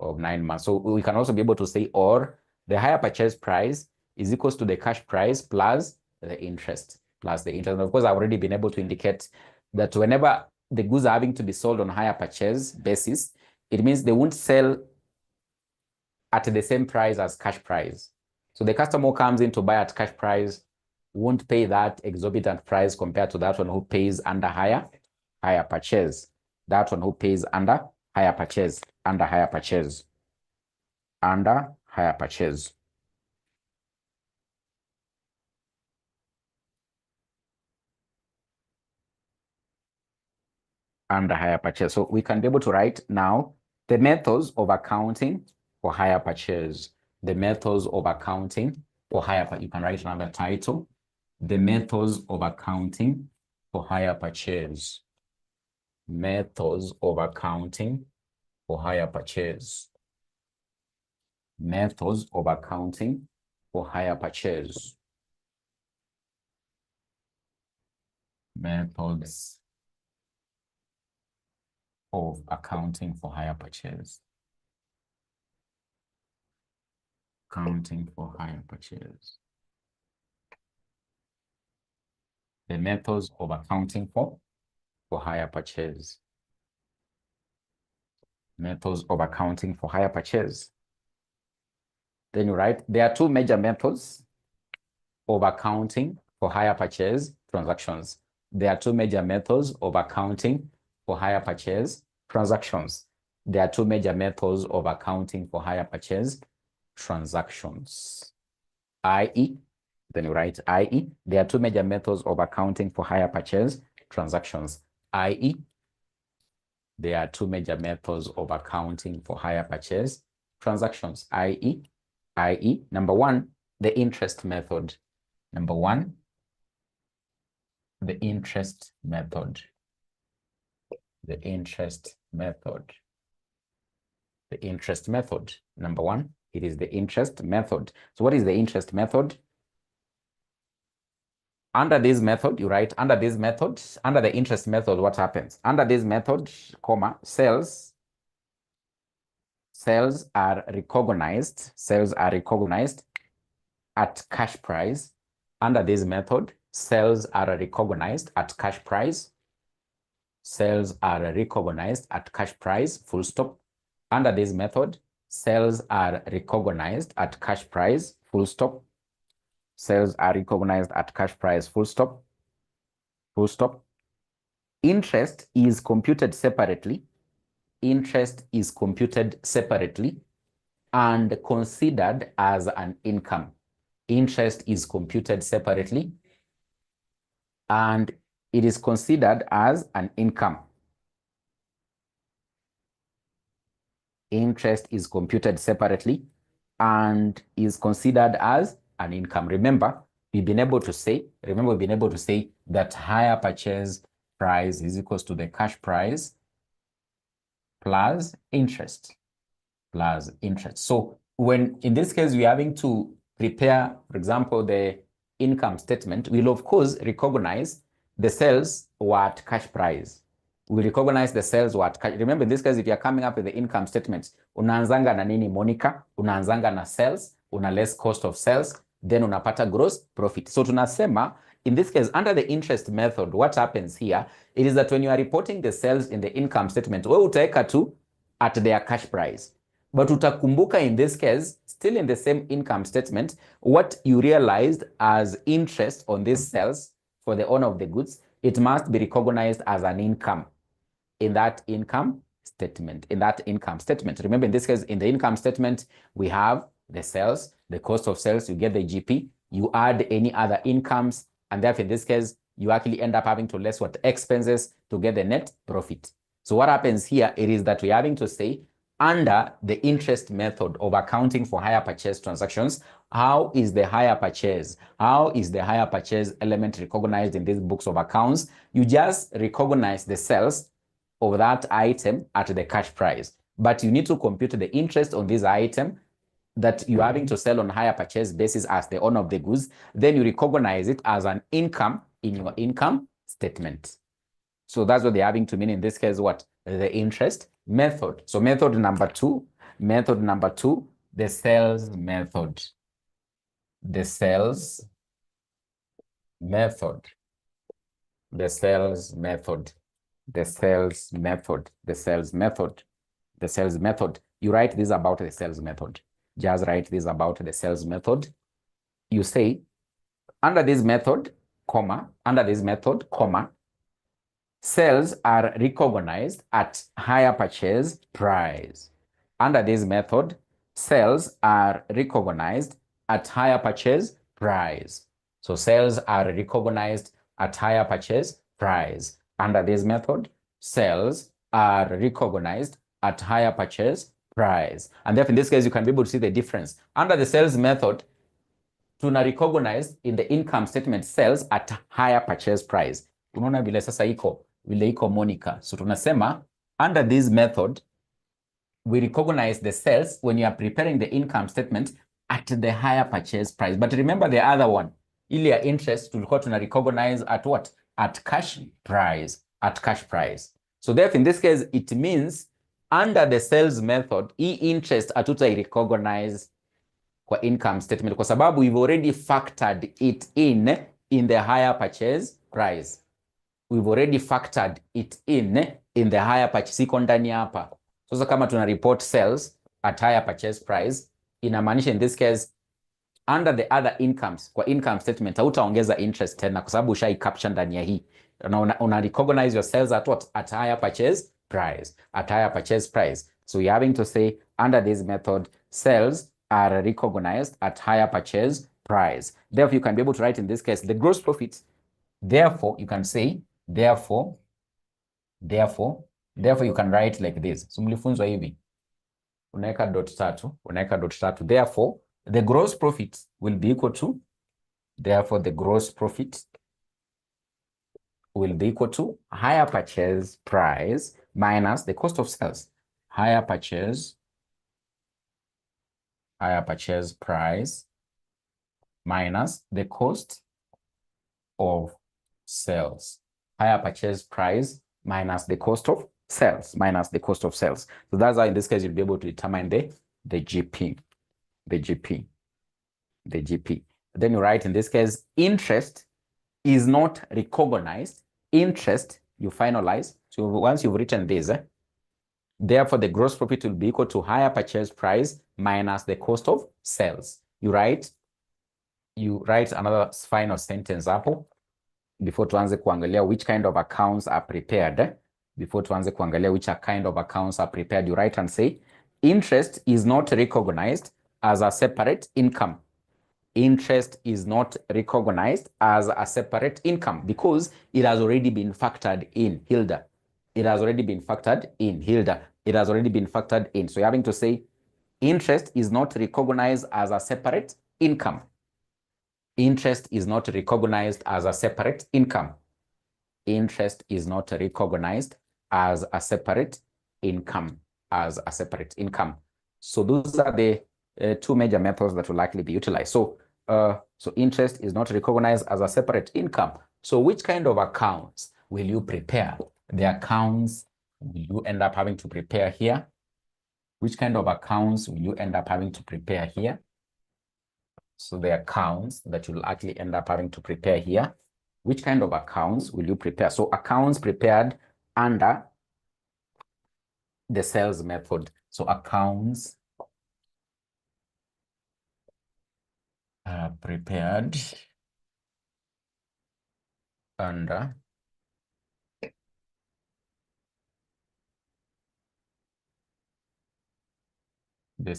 So we can also be able to say, or the higher purchase price is equals to the cash price plus the interest, And of course, I've already been able to indicate that whenever the goods are having to be sold on higher purchase basis, it means they won't sell at the same price as cash price. So the customer who comes in to buy at cash price won't pay that exorbitant price compared to that one who pays under higher purchase. That one who pays under higher purchase, under higher purchase. Under higher purchase. Under higher purchase. So we can be able to write now the methods of accounting for higher purchase. The methods of accounting for higher purchase. You can write another title. The methods of accounting for higher purchase. Methods of accounting for higher purchase. Methods of accounting for higher purchase. Methods of accounting for higher purchase. Accounting for higher purchase. The methods of accounting for higher purchase. Methods of accounting for higher purchase. Then you write, there are two major methods of accounting for hire purchase transactions. There are two major methods of accounting for hire purchase transactions. There are two major methods of accounting for hire purchase transactions. I.e., then you write i.e., there are two major methods of accounting for hire purchase transactions. I.e., there are two major methods of accounting for hire purchase transactions. I.e., number one, the interest method. Number one, the interest method. The interest method. The interest method. Number one, it is the interest method. So what is the interest method? Under this method, you write under this method, under the interest method, what happens? Under this method, comma, sales are recognized at cash price. Under this method, sales are recognized at cash price. Sales are recognized at cash price, full stop. Under this method, sales are recognized at cash price, full stop. Sales are recognized at cash price, full stop. Full stop. Interest is computed separately. Interest is computed separately and considered as an income. Interest is computed separately and it is considered as an income. Interest is computed separately and is considered as an income. Remember, we've been able to say that hire purchase price is equals to the cash price plus interest. So when in this case we're having to prepare, for example, the income statement, we'll of course recognize the sales were at cash price. We recognize the sales were at cash. Remember, in this case, if you're coming up with the income statement, unaanzanga na nini Monica, unaanzanga na sales, una less cost of sales, then unapata gross profit. So tunasema, in this case, under the interest method, what happens here, it is that when you are reporting the sales in the income statement, we utaeka tu at their cash price. But utakumbuka in this case, still in the same income statement, what you realized as interest on these sales for the owner of the goods, it must be recognized as an income in that income statement. Remember, in this case, in the income statement, we have the sales, the cost of sales, you get the GP, you add any other incomes, and therefore, in this case, you actually end up having to less what expenses to get the net profit. So what happens here, it is that we're having to say, under the interest method of accounting for hire purchase transactions, how is the hire purchase element recognized in these books of accounts? You just recognize the sales of that item at the cash price, but you need to compute the interest on this item that you're having to sell on hire purchase basis as the owner of the goods. Then you recognize it as an income in your income statement. So that's what they're having to mean in this case, what? The interest method. So method number two, the sales method. The sales method. The sales method. The sales method. The sales method. The sales method. You write this about the sales method. Just write this about the sales method. You say, under this method, sales are recognized at hire purchase price. Under this method, sales are recognized at hire purchase price. So sales are recognized at hire purchase price. Under this method, sales are recognized at hire purchase price. And therefore, in this case, you can be able to see the difference. Under the sales method, tuna recognize in the income statement sales at higher purchase price. Unaona vile sasa vile iko Monica. So tunasema under this method, we recognize the sales when you are preparing the income statement at the higher purchase price. But remember the other one, ile ya interest tulikuwa tuna recognize at what? At cash price. At cash price. So therefore, in this case, it means under the sales method, interest atuta recognize kwa income statement kwa sababu we've already factored it in the higher purchase price. We've already factored it in the higher purchase. Iko ndani hapa. Sasa kama tuna report sales at higher purchase price, inamaanisha in this case under the other incomes, kwa income statement hautaongeza interest tena kwa sababu ushai capture ndani ya hii. Una recognize your sales at what? At higher purchase price. At higher purchase price. So you're having to say under this method, sales are recognized at higher purchase price. Therefore, you can be able to write in this case the gross profit. Therefore, you can say therefore you can write like this. So mlifunzwa hivi. Unaweka dot tatu. Therefore, the gross profit will be equal to, higher purchase price minus the cost of sales. Higher purchase price minus the cost of sales. Higher purchase price minus the cost of sales. So that's how in this case you'll be able to determine the GP. Then you write in this case, interest is not recognized. Interest, you finalize. So once you've written this, therefore the gross profit will be equal to higher purchase price minus the cost of sales. You write another final sentence hapo before tuanze kuangalia which kind of accounts are prepared. You write and say, interest is not recognized as a separate income. Interest is not recognized as a separate income because it has already been factored in, Hilda. It has already been factored in. So you're having to say, interest is not recognized as a separate income. Interest is not recognized as a separate income. Interest is not recognized as a separate income. So those are the two major methods that will likely be utilized. So interest is not recognized as a separate income. So which kind of accounts will you prepare? The accounts will you end up having to prepare here? Which kind of accounts will you end up having to prepare here? So the accounts that you'll actually end up having to prepare here. Which kind of accounts will you prepare? So accounts prepared under the sales method. So accounts prepared under the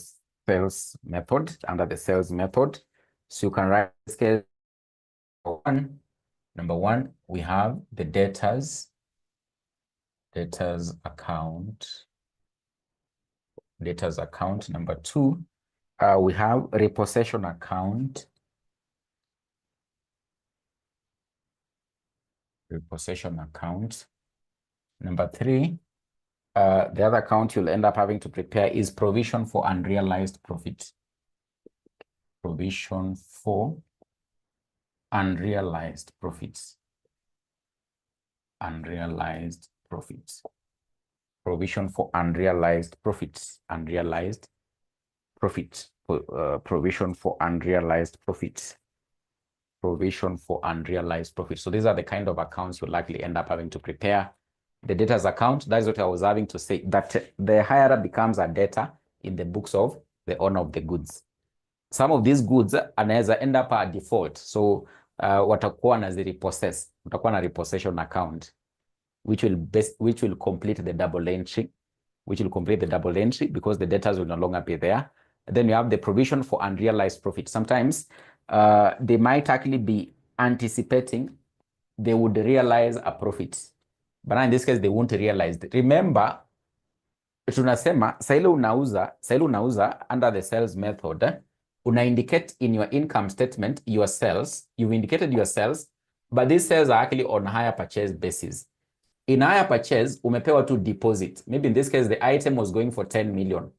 sales method, So you can write this case number one, we have the debtors account. Number two, we have repossession account. Number three, the other account you'll end up having to prepare is provision for unrealized profit. Provision for unrealized profits. Provision for unrealized profits. Provision for unrealized profits. So these are the kind of accounts you'll likely end up having to prepare. The debtors account, that's what I was having to say, that the hirer becomes a debtor in the books of the owner of the goods. Some of these goods anaweza end up a default. So watakuwa na repossess. Utakuwa na repossession account, which will complete the double entry. Because the debtors will no longer be there. Then you have the provision for unrealized profit. Sometimes they might actually be anticipating they would realize a profit. But in this case, they won't realize it. Remember, tunasema, saile unauza under the sales method, una indicate in your income statement your sales. You've indicated your sales, but these sales are actually on higher purchase basis. In higher purchase, umepewa to deposit. Maybe in this case, the item was going for 10 million.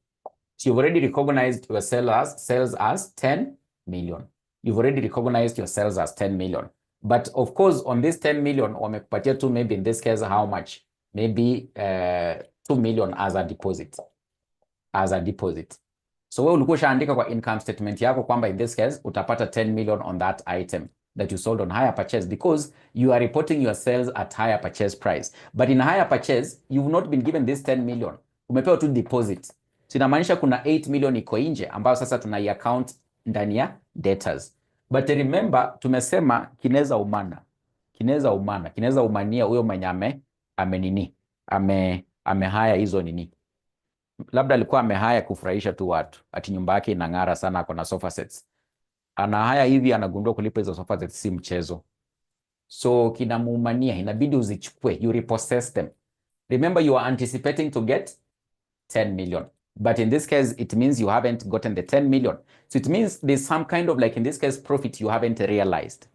So you've already recognized your sales as 10 million. You've already recognized your sales as 10 million. But of course, on this 10 million, wamekupatia tu maybe in this case, how much? Maybe 2 million as a deposit. So wewe ulikuwa ushaandika kwa income statement yako kwamba in this case, utapata 10 million on that item that you sold on higher purchase because you are reporting your sales at higher purchase price. But in higher purchase, you've not been given this 10 million. Umepewa tu deposit. So inamaanisha kuna 8 million iko nje ambayo sasa tunai account ndani ya debtors. But remember tumesema kinaweza umania huyo mwenye amehaya hizo nini. Labda alikuwa amehaya kufurahisha tu watu, ati nyumba yake inang'ara sana, ako na sofa sets. Anahaya hivi, anagundua kulipa hizo sofa sets si mchezo. So kinamuumania, inabidi uzichukue, you repossess them. Remember, you are anticipating to get 10 million. But in this case, it means you haven't gotten the 10 million. So it means there's some kind of, like in this case, profit you haven't realized.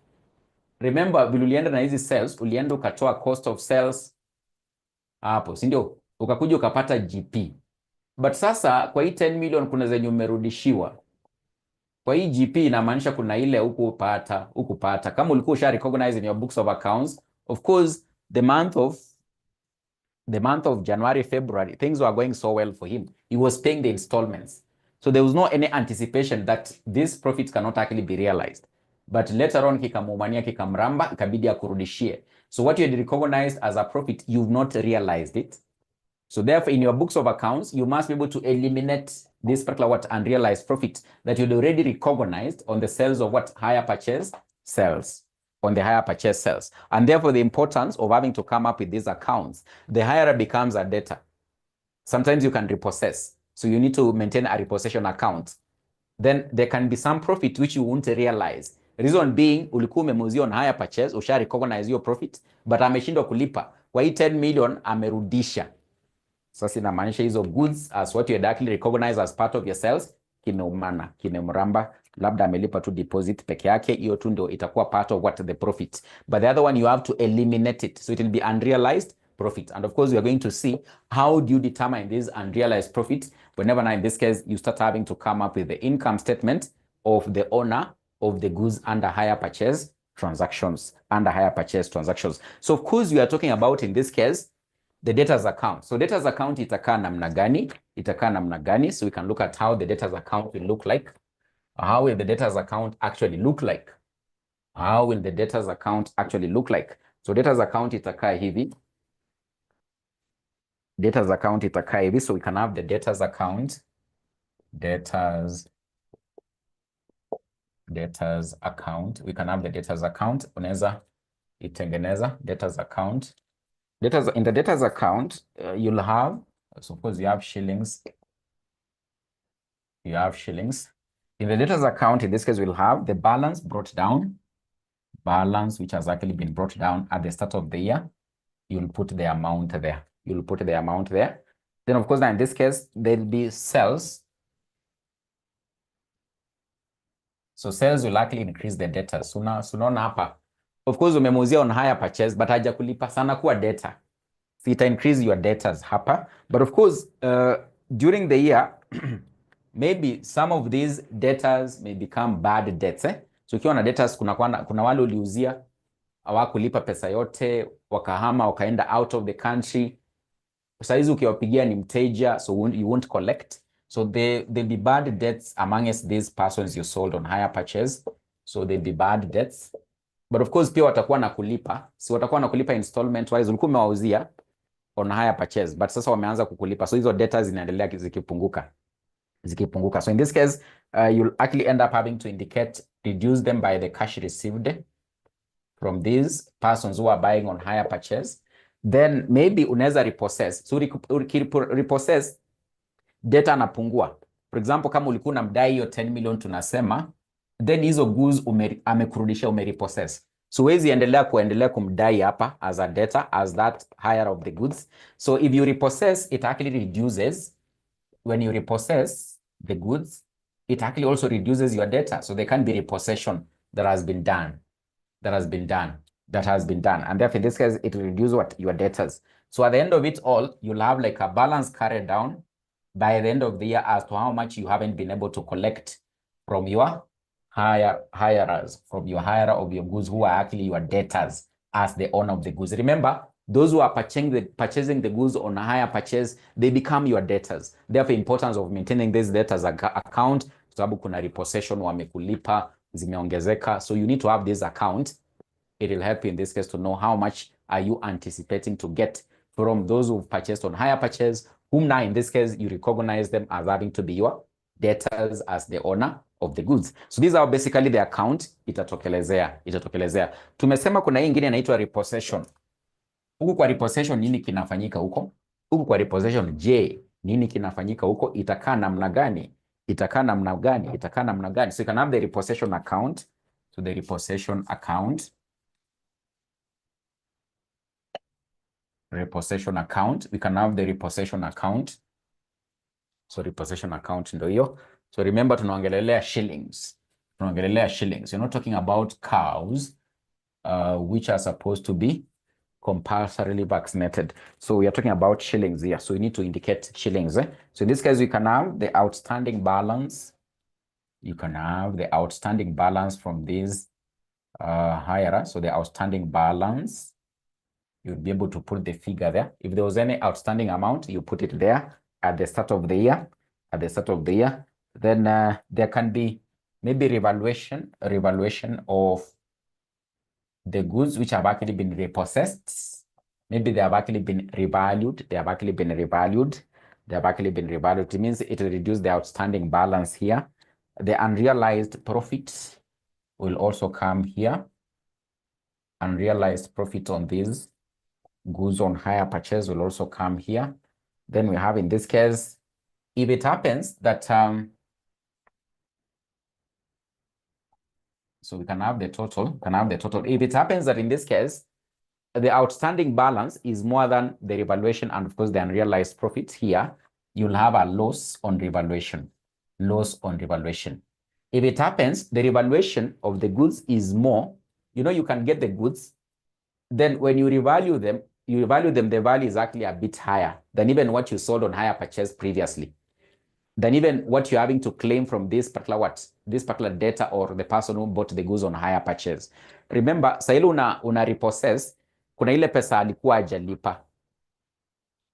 Remember, vile ulienda na hizi sales, ulienda ukatoa cost of sales hapo, si ndio? Ukakuja ukapata GP. But sasa kwa hii 10 million kuna zenye umerudishiwa. Kwa hii GP inamaanisha kuna ile ukupata. Kama ulikuwa usha recognize in your books of accounts, of course, the month of January, February, things were going so well for him. He was paying the installments. So there was no any anticipation that this profit cannot actually be realized. But later on, kikamumania, kikamramba, ikabidi akurudishie. So what you had recognized as a profit, you've not realized it. So therefore, in your books of accounts, you must be able to eliminate this particular unrealized profit that you'd already recognized on the sales of higher purchase sales. On the higher purchase sales. And therefore, the importance of having to come up with these accounts, the higher it becomes a debtor. Sometimes you can repossess. So you need to maintain a repossession account. Then there can be some profit which you won't realize. Reason being, ulikuwa umemuuzia on higher purchase, usha recognize your profit, but ameshindwa kulipa. Kwa hii 10 million, amerudisha. Sasa inamaanisha hizo goods as what you had actually recognized as part of your sales, kimeumana, kimemramba, labda amelipa tu deposit peke yake, hiyo tu ndio itakuwa part of the profit. But the other one, you have to eliminate it. So it will be unrealized profit. And of course, we are going to see how do you determine this unrealized profit whenever now in this case, you start having to come up with the income statement of the owner of the goods under higher purchase transactions, So of course, we are talking about in this case, the debtors account. So debtors account itakaa namna gani? So we can look at how the debtors account will look like. How will the debtors account actually look like? So debtors account itakaa hivi. So we can have the debtors account. We can have the debtors account. Unaweza itengeneza debtors account. In the debtors account, you'll have, suppose you have shillings. In the debtors account, in this case, we'll have the balance brought down, which has actually been brought down at the start of the year. You'll put the amount there. Then, of course, now in this case, there'll be sales. So sales will actually increase the debtors. So unaona hapa. Of course, umemuuzia on higher purchase, but haja kulipa sana kuwa debtor. So it increase your debtors hapa. But of course, during the year, maybe some of these debtors may become bad debts. So ukiwa na debtors, kuna wale uliuzia, hawakulipa pesa yote, wakahama, wakaenda out of the country. Saizi ukiwapigia ni mteja, so you won't collect. So there'll be bad debts amongst these persons you sold on higher purchase. So there'll be bad debts. But of course, pia watakuwa na kulipa. Si watakuwa na kulipa installment wise, ulikuwa umewauzia on higher purchase, but sasa wameanza kukulipa. So hizo debtors zinaendelea zikipunguka. So in this case, you'll actually end up having to reduce them by the cash received from these persons who are buying on higher purchase. Then maybe unaweza repossess. So repossess, data anapungua. For example, kama ulikuwa unamdai hiyo 10 million tunasema, then hizo goods amekurudisha, umerepossess. So huwezi kuendelea kumdai hapa as a debtor, as that higher of the goods. So if you repossess, it actually reduces. When you repossess the goods, it actually also reduces your debtor. So there can be repossession that has been done. And therefore, in this case, it will reduce your debtors. So at the end of it all, you'll have like a balance carried down by the end of the year as to how much you haven't been able to collect from your hirers, from your hirer of your goods, who are actually your debtors as the owner of the goods. Remember, those who are purchasing the goods on a higher purchase, they become your debtors. Therefore, importance of maintaining this debtors account, sababu kuna repossession, wamekulipa, zimeongezeka. So you need to have this account. It will help you in this case to know how much are you anticipating to get from those who've purchased on higher purchase whom now in this case you recognize them as having to be your debtors as the owner of the goods. So these are basically the account itatokelezea. Tumesema kuna hii ingine inaitwa repossession. Huku kwa repossession nini kinafanyika huko? Huku kwa repossession, je, nini kinafanyika huko? Itakaa namna gani? Itakaa namna gani? Itakaa namna gani? So you can have the repossession account. So the repossession account. Repossession account. We can have the repossession account. So repossession account ndio hiyo. So remember tunaongelelea shillings. Tunaongelelea shillings. You're not talking about cows which are supposed to be compulsorily vaccinated. So we are talking about shillings here. So we need to indicate shillings. So in this case, we can have the outstanding balance. You can have the outstanding balance from this higher. So the outstanding balance, you'll be able to put the figure there. If there was any outstanding amount, you put it there at the start of the year. At the start of the year, then there can be maybe revaluation of the goods which have actually been repossessed. Maybe they have actually been revalued. It means it will reduce the outstanding balance here. The unrealized profits will also come here. Unrealized profit on these goods on hire purchase will also come here. Then we have in this case, if it happens that so we can have the total, If it happens that in this case, the outstanding balance is more than the revaluation and of course the unrealized profits here, you'll have a loss on revaluation. If it happens, the revaluation of the goods is more, you can get the goods, then when you revalue them, the value is actually a bit higher than even what you sold on hire purchase previously. Than even what you're having to claim from this particular debtor or the person who bought the goods on hire purchase. Remember, sa ile una repossess, kuna ile pesa alikuwa hajalipa.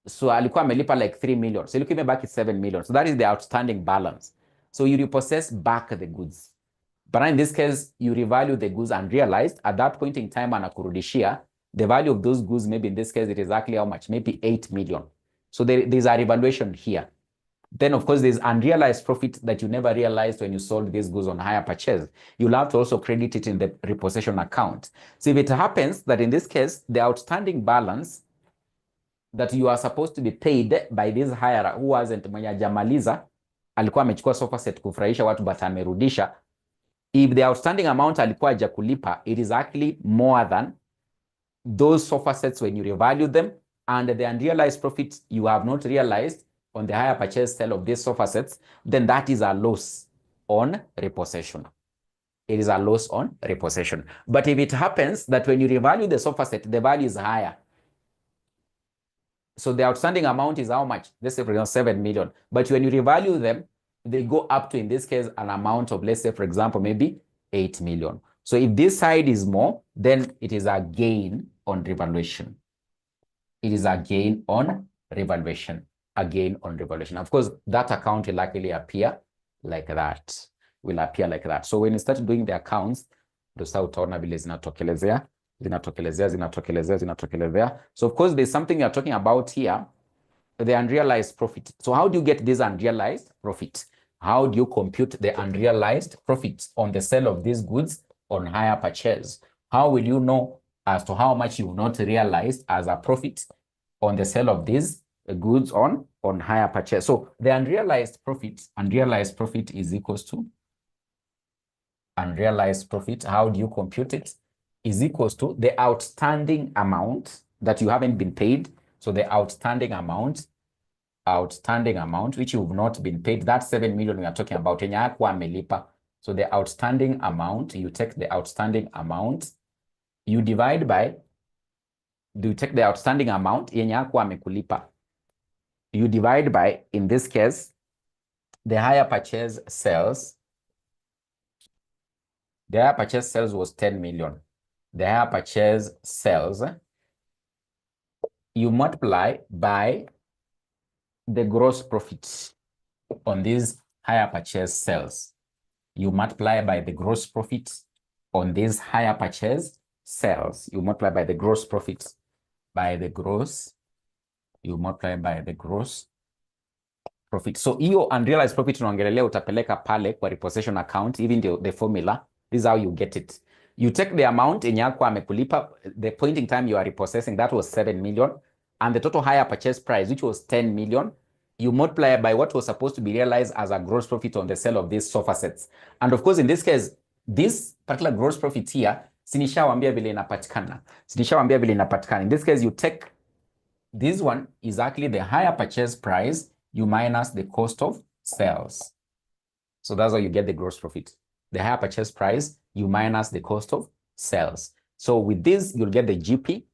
So alikuwa amelipa like 3 million. So ilikuwa imebaki 7 million. So that is the outstanding balance. So you repossess back the goods. But in this case, you revalue the goods unrealized. At that point in time, anakurudishia, the value of those goods, maybe in this case, it is actually how much? Maybe 8 million. So there's a revaluation here. Then, of course, there's unrealized profit that you never realized when you sold these goods on hire purchase. You'll have to also credit it in the repossession account. So if it happens that in this case, the outstanding balance that you are supposed to be paid by this hirer who wasn't mwenye hajamaliza, alikuwa amechukua sofa set kufurahisha watu but amerudisha, if the outstanding amount alikuwa hajakulipa, it is actually more than those sofa sets when you revalue them, and the unrealized profit you have not realized on the hire purchase sale of these sofa sets, then that is a loss on repossession. It is a loss on repossession. But if it happens that when you revalue the sofa set, the value is higher. So the outstanding amount is how much? Let's say, for example, 7 million. But when you revalue them, they go up to, in this case, an amount of, let's say, for example, maybe 8 million. So if this side is more, then it is a gain on revaluation. It is a gain on revaluation. A gain on revaluation. Of course, that account will likely appear like that. So when you start doing the accounts, ndio utaona vile zinatokelezea. So of course, there's something you're talking about here, the unrealized profit. So how do you get this unrealized profit? How do you compute the unrealized profits on the sale of these goods on hire purchase? How will you know as to how much you've not realized as a profit on the sale of these goods on hire purchase? So the unrealized profit is equals to unrealized profit. How do you compute it? Is equals to the outstanding amount that you haven't been paid. So the outstanding amount which you've not been paid, that 7 million we are talking about. So the outstanding amount, you take the outstanding amount, you divide by, you take the outstanding amount, you divide by, in this case, the hire purchase sales. The hire purchase sales was 10 million. The hire purchase sales, you multiply by the gross profit on these hire purchase sales. You multiply by the gross profit on these hire purchase sales. You multiply by the gross profit, you multiply by the gross profit. So hiyo unrealized profit unaongelelea utapeleka pale kwa repossession account, even the formula. This is how you get it. You take the amount yenye yako amekulipa, the point in time you are repossessing, that was 7 million, and the total hire purchase price, which was 10 million, you multiply by what was supposed to be realized as a gross profit on the sale of these sofa sets. And of course, in this case, this particular gross profit here, sinishawambia vile inapatikana. Sinishawambia vile inapatikana. In this case, you take this one is actually the higher purchase price, you minus the cost of sales. So that's how you get the gross profit. The higher purchase price, you minus the cost of sales. So with this, you'll get the GP.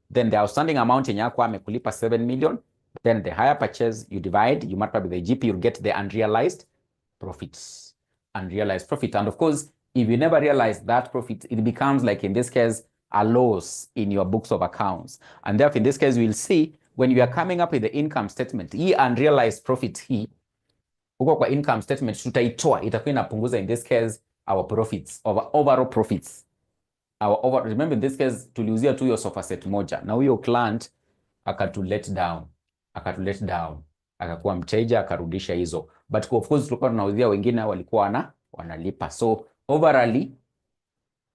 Then the outstanding amount in yako amekulipa 7 million. Then the higher purchase, you divide, you multiply with the GP, you'll get the unrealized profits. Unrealized profit. And of course, if you never realize that profit, it becomes like in this case, a loss in your books of accounts. And therefore, in this case, we'll see when you are coming up with the income statement, hii unrealized profit hii, huko kwa income statement, tutaitoa, itakuwa inapunguza in this case, our profits, overall profits. Remember in this case, tuliuzia tu hiyo sofa set moja. Na huyo client, akatu-let down. Akakuwa mteja, akarudisha hizo. But of course, tulikuwa tunauzia wengine walikuwa wanalipa. So overall,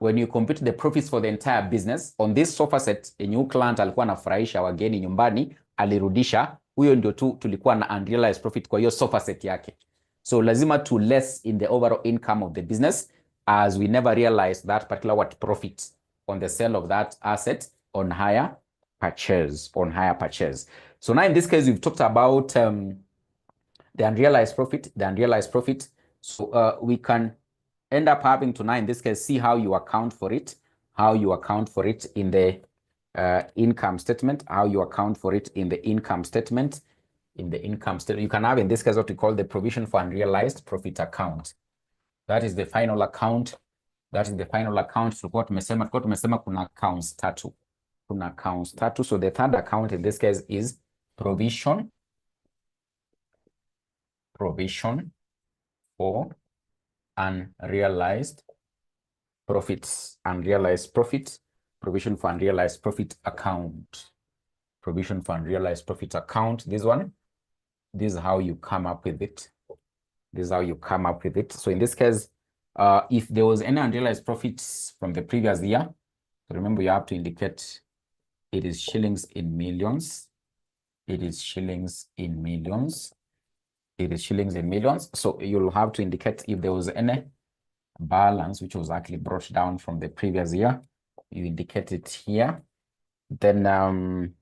when you compute the profits for the entire business on this sofa set, a new client alikuwa anafurahisha wageni nyumbani, alirudisha, huyo ndio tu tulikuwa na unrealized profit kwa hiyo sofa set yake. So lazima to less in the overall income of the business, as we never realized that particular profit on the sale of that asset on higher purchase. So now in this case, we've talked about the unrealized profit. So we can end up having to now, in this case, see how you account for it, in the income statement, you can have, in this case, what we call the provision for unrealized profit account. That is the final account. Tulikuwa tumesema kuna accounts tatu. So the third account in this case is provision for unrealized profits. Provision for unrealized profit account. This one, this is how you come up with it. So in this case, if there was any unrealized profits from the previous year, remember you have to indicate it is shillings in millions. So you'll have to indicate if there was any balance which was actually brought down from the previous year. You indicate it here. Then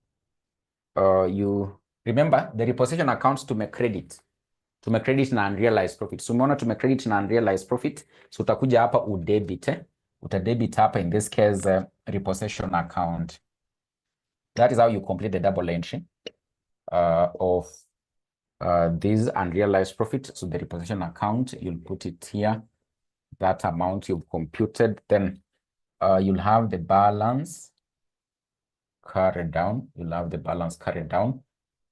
you remember the repossession accounts to make credit na unrealized profit. So umeona to make credit na unrealized profit. So utakuja hapa utadebit hapa, in this case repossession account. That is how you complete the double entry of this unrealized profit. So the repossession account, you'll put it here, that amount you've computed. Then you'll have the balance carried down.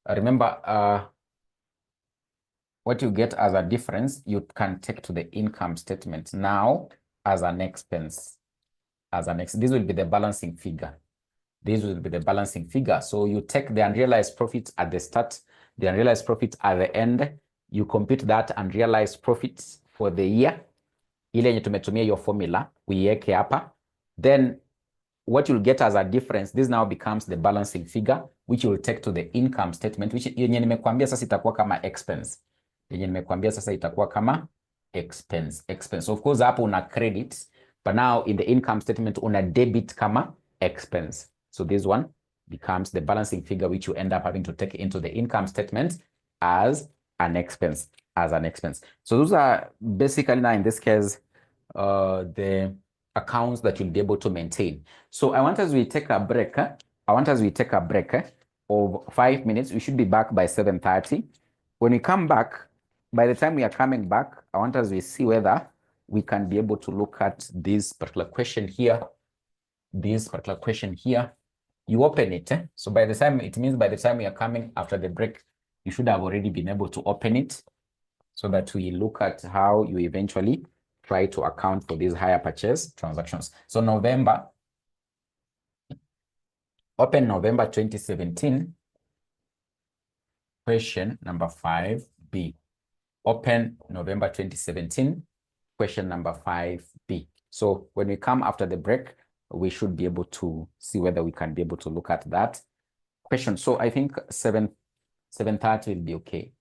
Remember, what you get as a difference, you can take to the income statement now as an expense. This will be the balancing figure. So you take the unrealized profit at the start, the unrealized profit at the end. You compute that unrealized profits for the year. Ile yenye tumetumia your formula, uiweke hapa. Then what you'll get as a difference, this now becomes the balancing figure, which you will take to the income statement, which yenye nimekuambia sasa itakuwa kama expense. Expense. Of course, hapo una credit, but now in the income statement, una debit kama expense. So this one becomes the balancing figure, which you end up having to take into the income statement as an expense. So those are basically now in this case, the accounts that you'll be able to maintain. So I want us we take a break. Of 5 minutes. We should be back by 7:30. When we come back, by the time we are coming back, I want us we see whether we can be able to look at this particular question here. You open it. So by the time, it means by the time we are coming after the break, you should have already been able to open it so that we look at how you eventually try to account for these higher purchase transactions. So open November 2017, question number 5. 5B. Open November 2017, question number 5B. So when we come after the break, we should be able to see whether we can be able to look at that question. So I think 7:30 will be okay.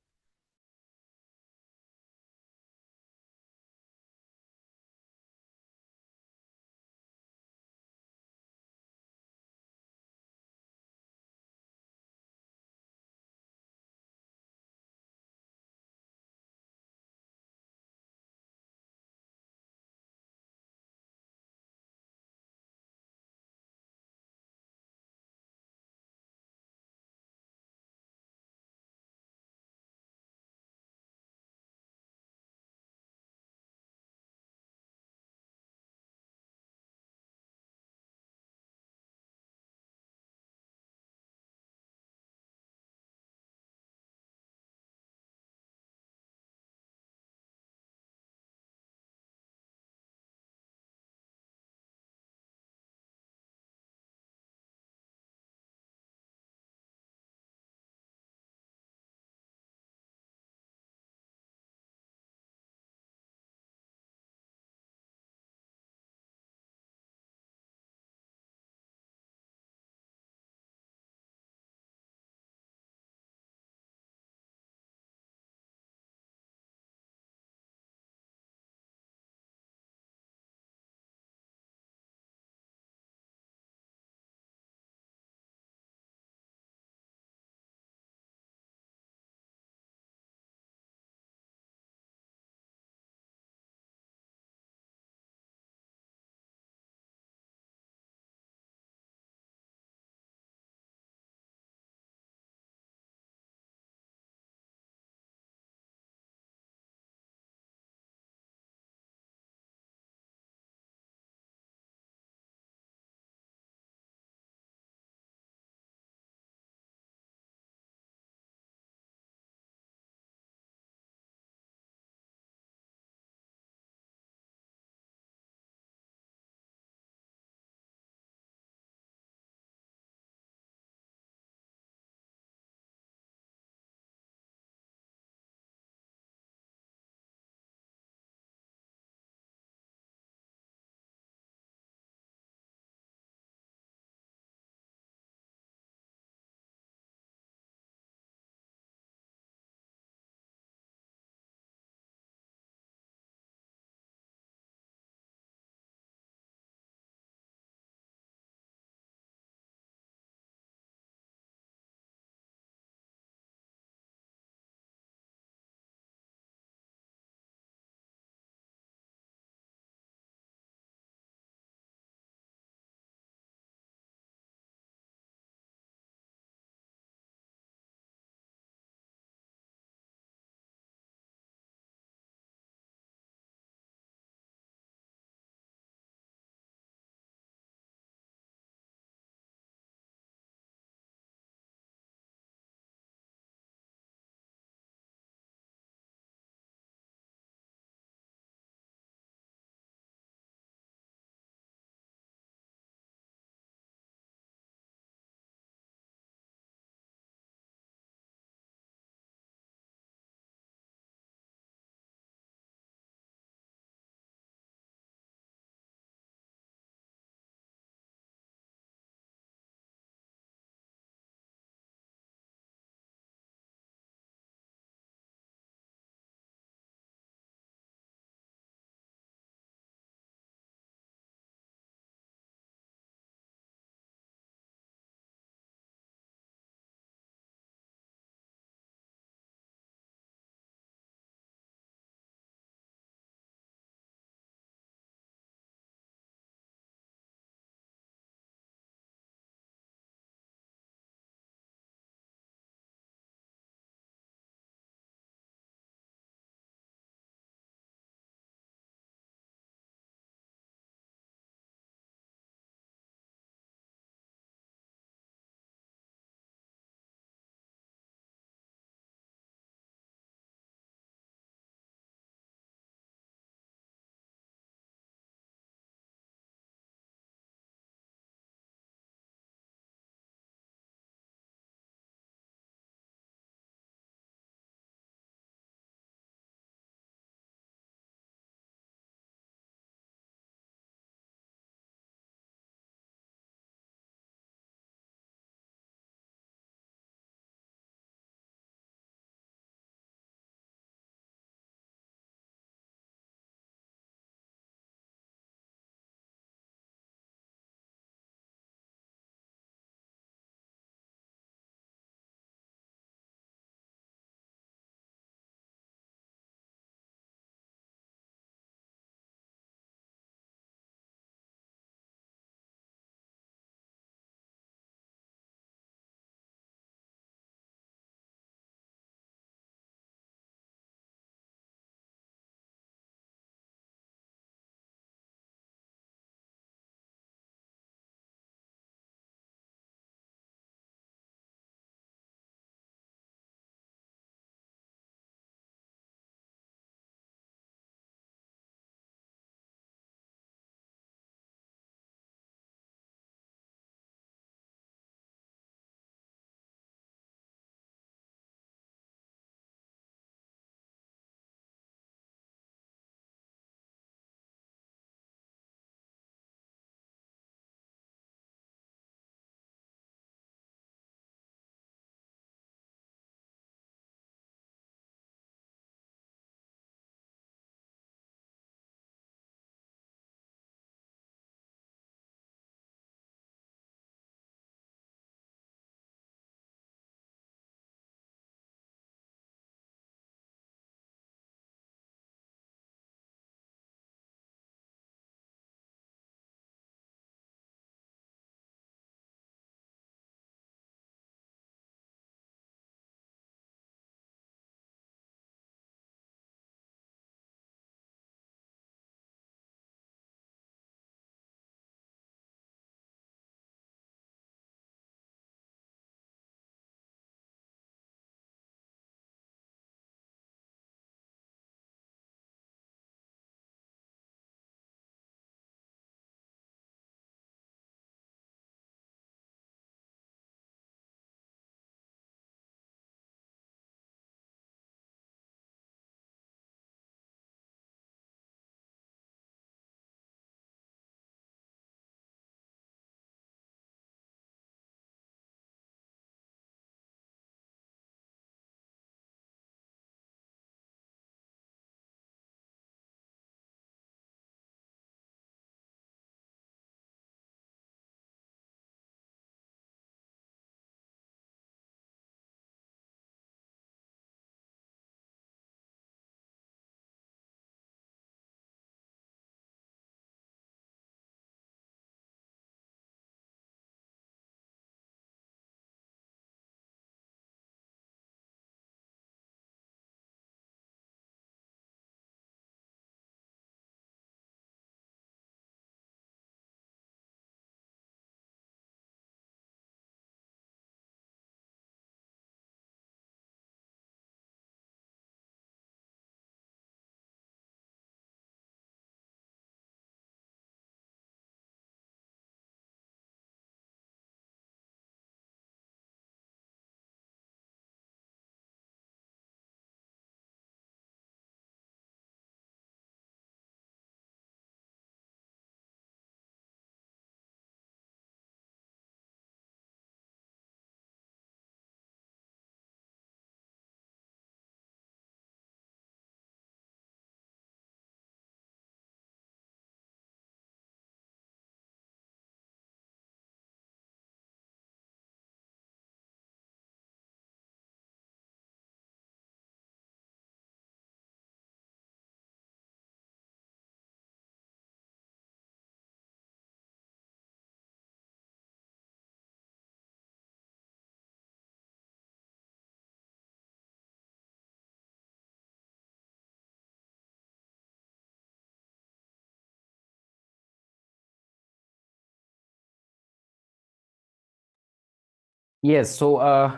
Yes, so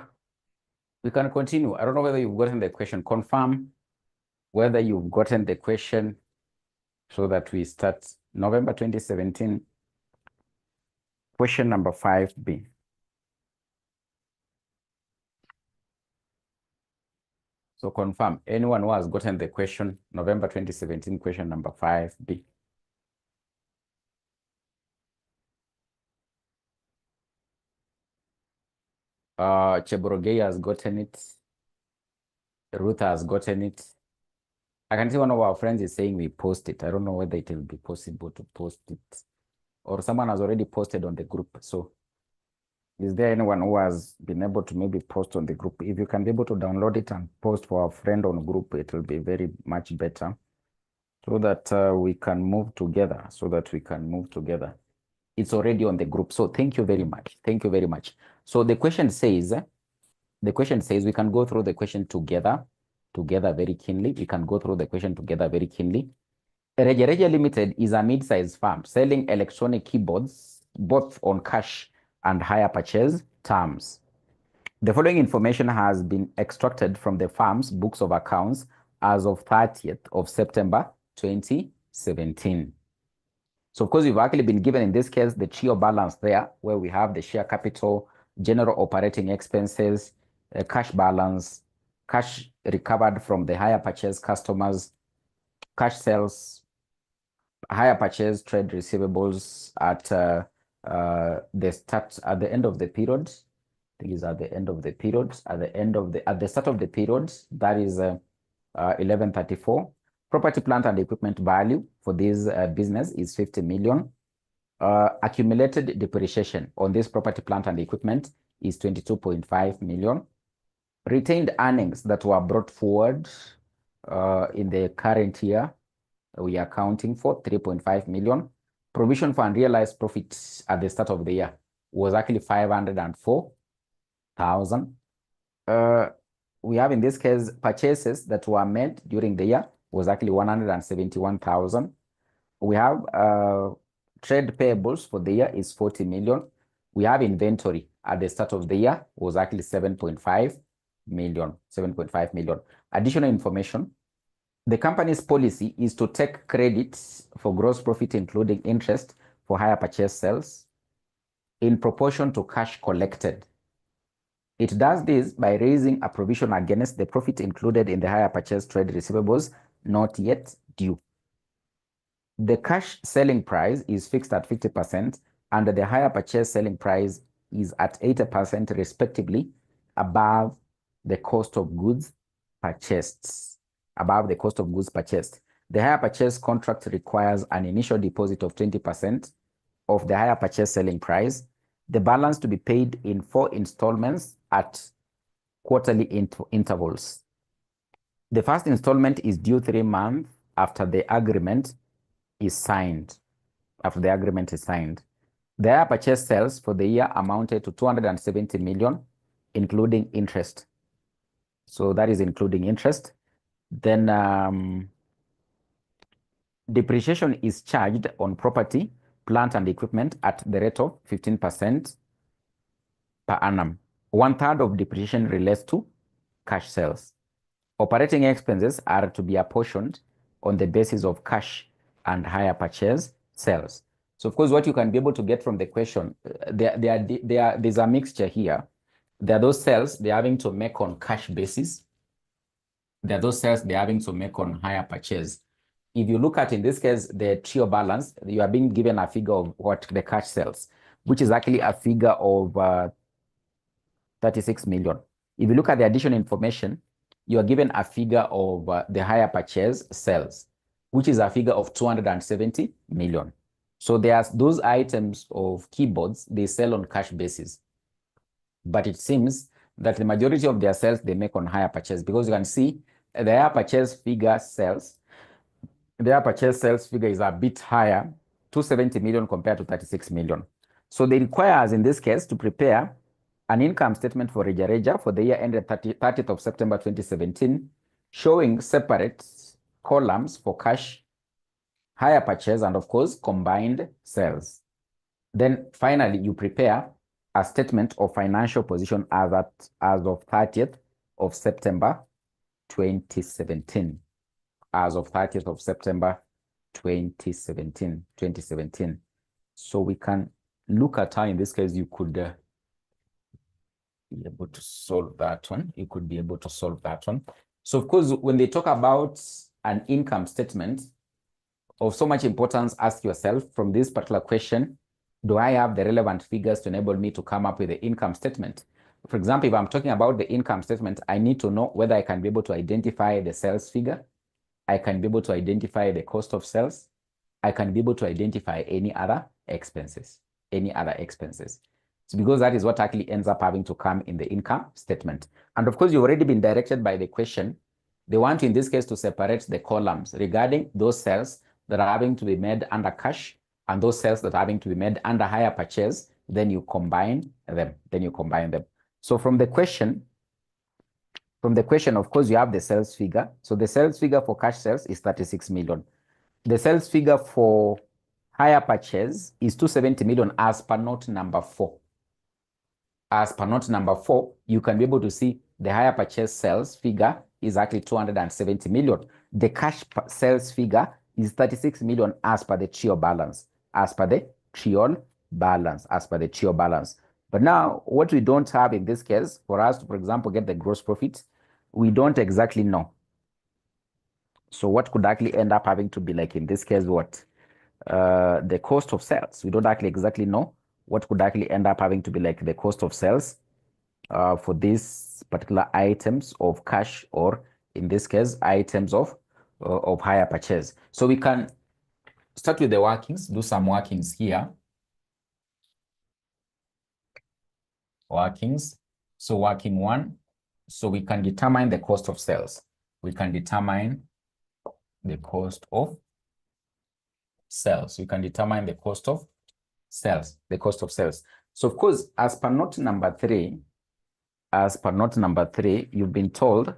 we can continue. I don't know whether you've gotten the question. Confirm whether you've gotten the question so that we start November 2017, question number 5B. So confirm anyone who has gotten the question, November 2017, question number 5B. Chebrogei has gotten it. Ruth has gotten it. I can see one of our friends is saying we post it. I don't know whether it will be possible to post it, or someone has already posted on the group. So is there anyone who has been able to maybe post on the group? If you can be able to download it and post for a friend on group, it will be very much better so that we can move together, It's already on the group. So thank you very much. Thank you very much. So the question says we can go through the question together very keenly. We can go through the question together very keenly. Reja Limited is a mid-sized firm selling electronic keyboards both on cash and hire purchase terms. The following information has been extracted from the firm's books of accounts as of 30th of September 2017. So of course, we've actually been given, in this case, the TRIO balance there, where we have the share capital, general operating expenses, cash balance, cash recovered from the hire purchase customers, cash sales, hire purchase trade receivables at the end of the period. I think it's at the end of the period. At the start of the period, that is 1134. Property, plant, and equipment value for this business is 50 million. Accumulated depreciation on this property, plant, and equipment is 22.5 million. Retained earnings that were brought forward in the current year, we are accounting for 3.5 million. Provision for unrealized profits at the start of the year was actually 504,000. We have, in this case, purchases that were made during the year was actually 171,000. We have trade payables for the year is 40 million. We have inventory at the start of the year was actually 7.5 million. Additional information: the company's policy is to take credits for gross profit, including interest for hire purchase sales, in proportion to cash collected. It does this by raising a provision against the profit included in the hire purchase trade receivables not yet due. The cash selling price is fixed at 50%, and the hire purchase selling price is at 80% respectively above the cost of goods purchased. The hire purchase contract requires an initial deposit of 20% of the hire purchase selling price, the balance to be paid in 4 installments at quarterly intervals. The first installment is due 3 months after the agreement is signed. The hire purchase sales for the year amounted to 270 million, including interest. So that is including interest. Then depreciation is charged on property, plant, and equipment at the rate of 15% per annum. 1/3 of depreciation relates to cash sales. Operating expenses are to be apportioned on the basis of cash and hire purchase sales. So of course, what you can be able to get from the question, there's a mixture here. There are those sales they're having to make on cash basis. There are those sales they're having to make on hire purchase. If you look at, in this case, the TRIO balance, you are being given a figure of what the cash sells, which is actually a figure of 36 million. If you look at the additional information, you are given a figure of the hire purchase sales, which is a figure of 270 million. So there's those items of keyboards, they sell on cash basis. But it seems that the majority of their sales, they make on hire purchase, because you can see the hire purchase figure sales, the hire purchase sales figure is a bit higher, 270 million compared to 36 million. So they require us, in this case, to prepare an income statement for Reja for the year ended 30th of September 2017, showing separate columns for cash, hire purchase, and of course, combined sales. Then finally, you prepare a statement of financial position as of 30th of September 2017. As of 30th of September 2017. So we can look at how in this case you could be able to solve that one. You could be able to solve that one. So of course, when they talk about an income statement of so much importance, ask yourself from this particular question, do I have the relevant figures to enable me to come up with the income statement? For example, if I'm talking about the income statement, I need to know whether I can be able to identify the sales figure. I can be able to identify the cost of sales. I can be able to identify any other expenses. So because that is what actually ends up having to come in the income statement. And of course, you've already been directed by the question. They want you in this case to separate the columns regarding those sales that are having to be made under cash and those sales that are having to be made under hire purchase. Then you combine them. So from the question, of course, you have the sales figure. So the sales figure for cash sales is 36 million. The sales figure for hire purchase is 270 million as per note number 4. As per note number 4, you can be able to see the hire purchase sales figure is actually 270 million. The cash sales figure is 36 million as per the trial balance. But now, what we don't have in this case, for us to, for example, get the gross profit, we don't exactly know. So what could actually end up having to be like in this case, what? The cost of sales. We don't actually exactly know what could actually end up having to be like the cost of sales for these particular items of cash, or in this case, items of hire purchase. So we can start with the workings, do some workings here. Workings. So working 1, so we can determine the cost of sales. We can determine the cost of sales. We can determine the cost of sales. So of course, as per note number 3, you've been told,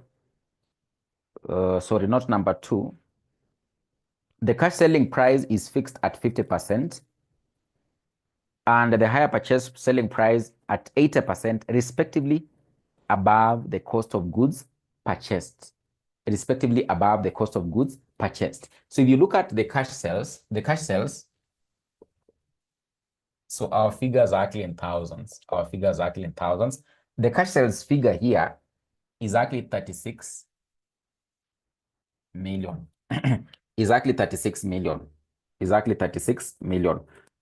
sorry, note number 2, the cash selling price is fixed at 50% and the hire purchase selling price at 80%, respectively, above the cost of goods purchased. So if you look at the cash sales, so our figures are actually in thousands. The cash sales figure here is actually 36 million. Exactly 36 million.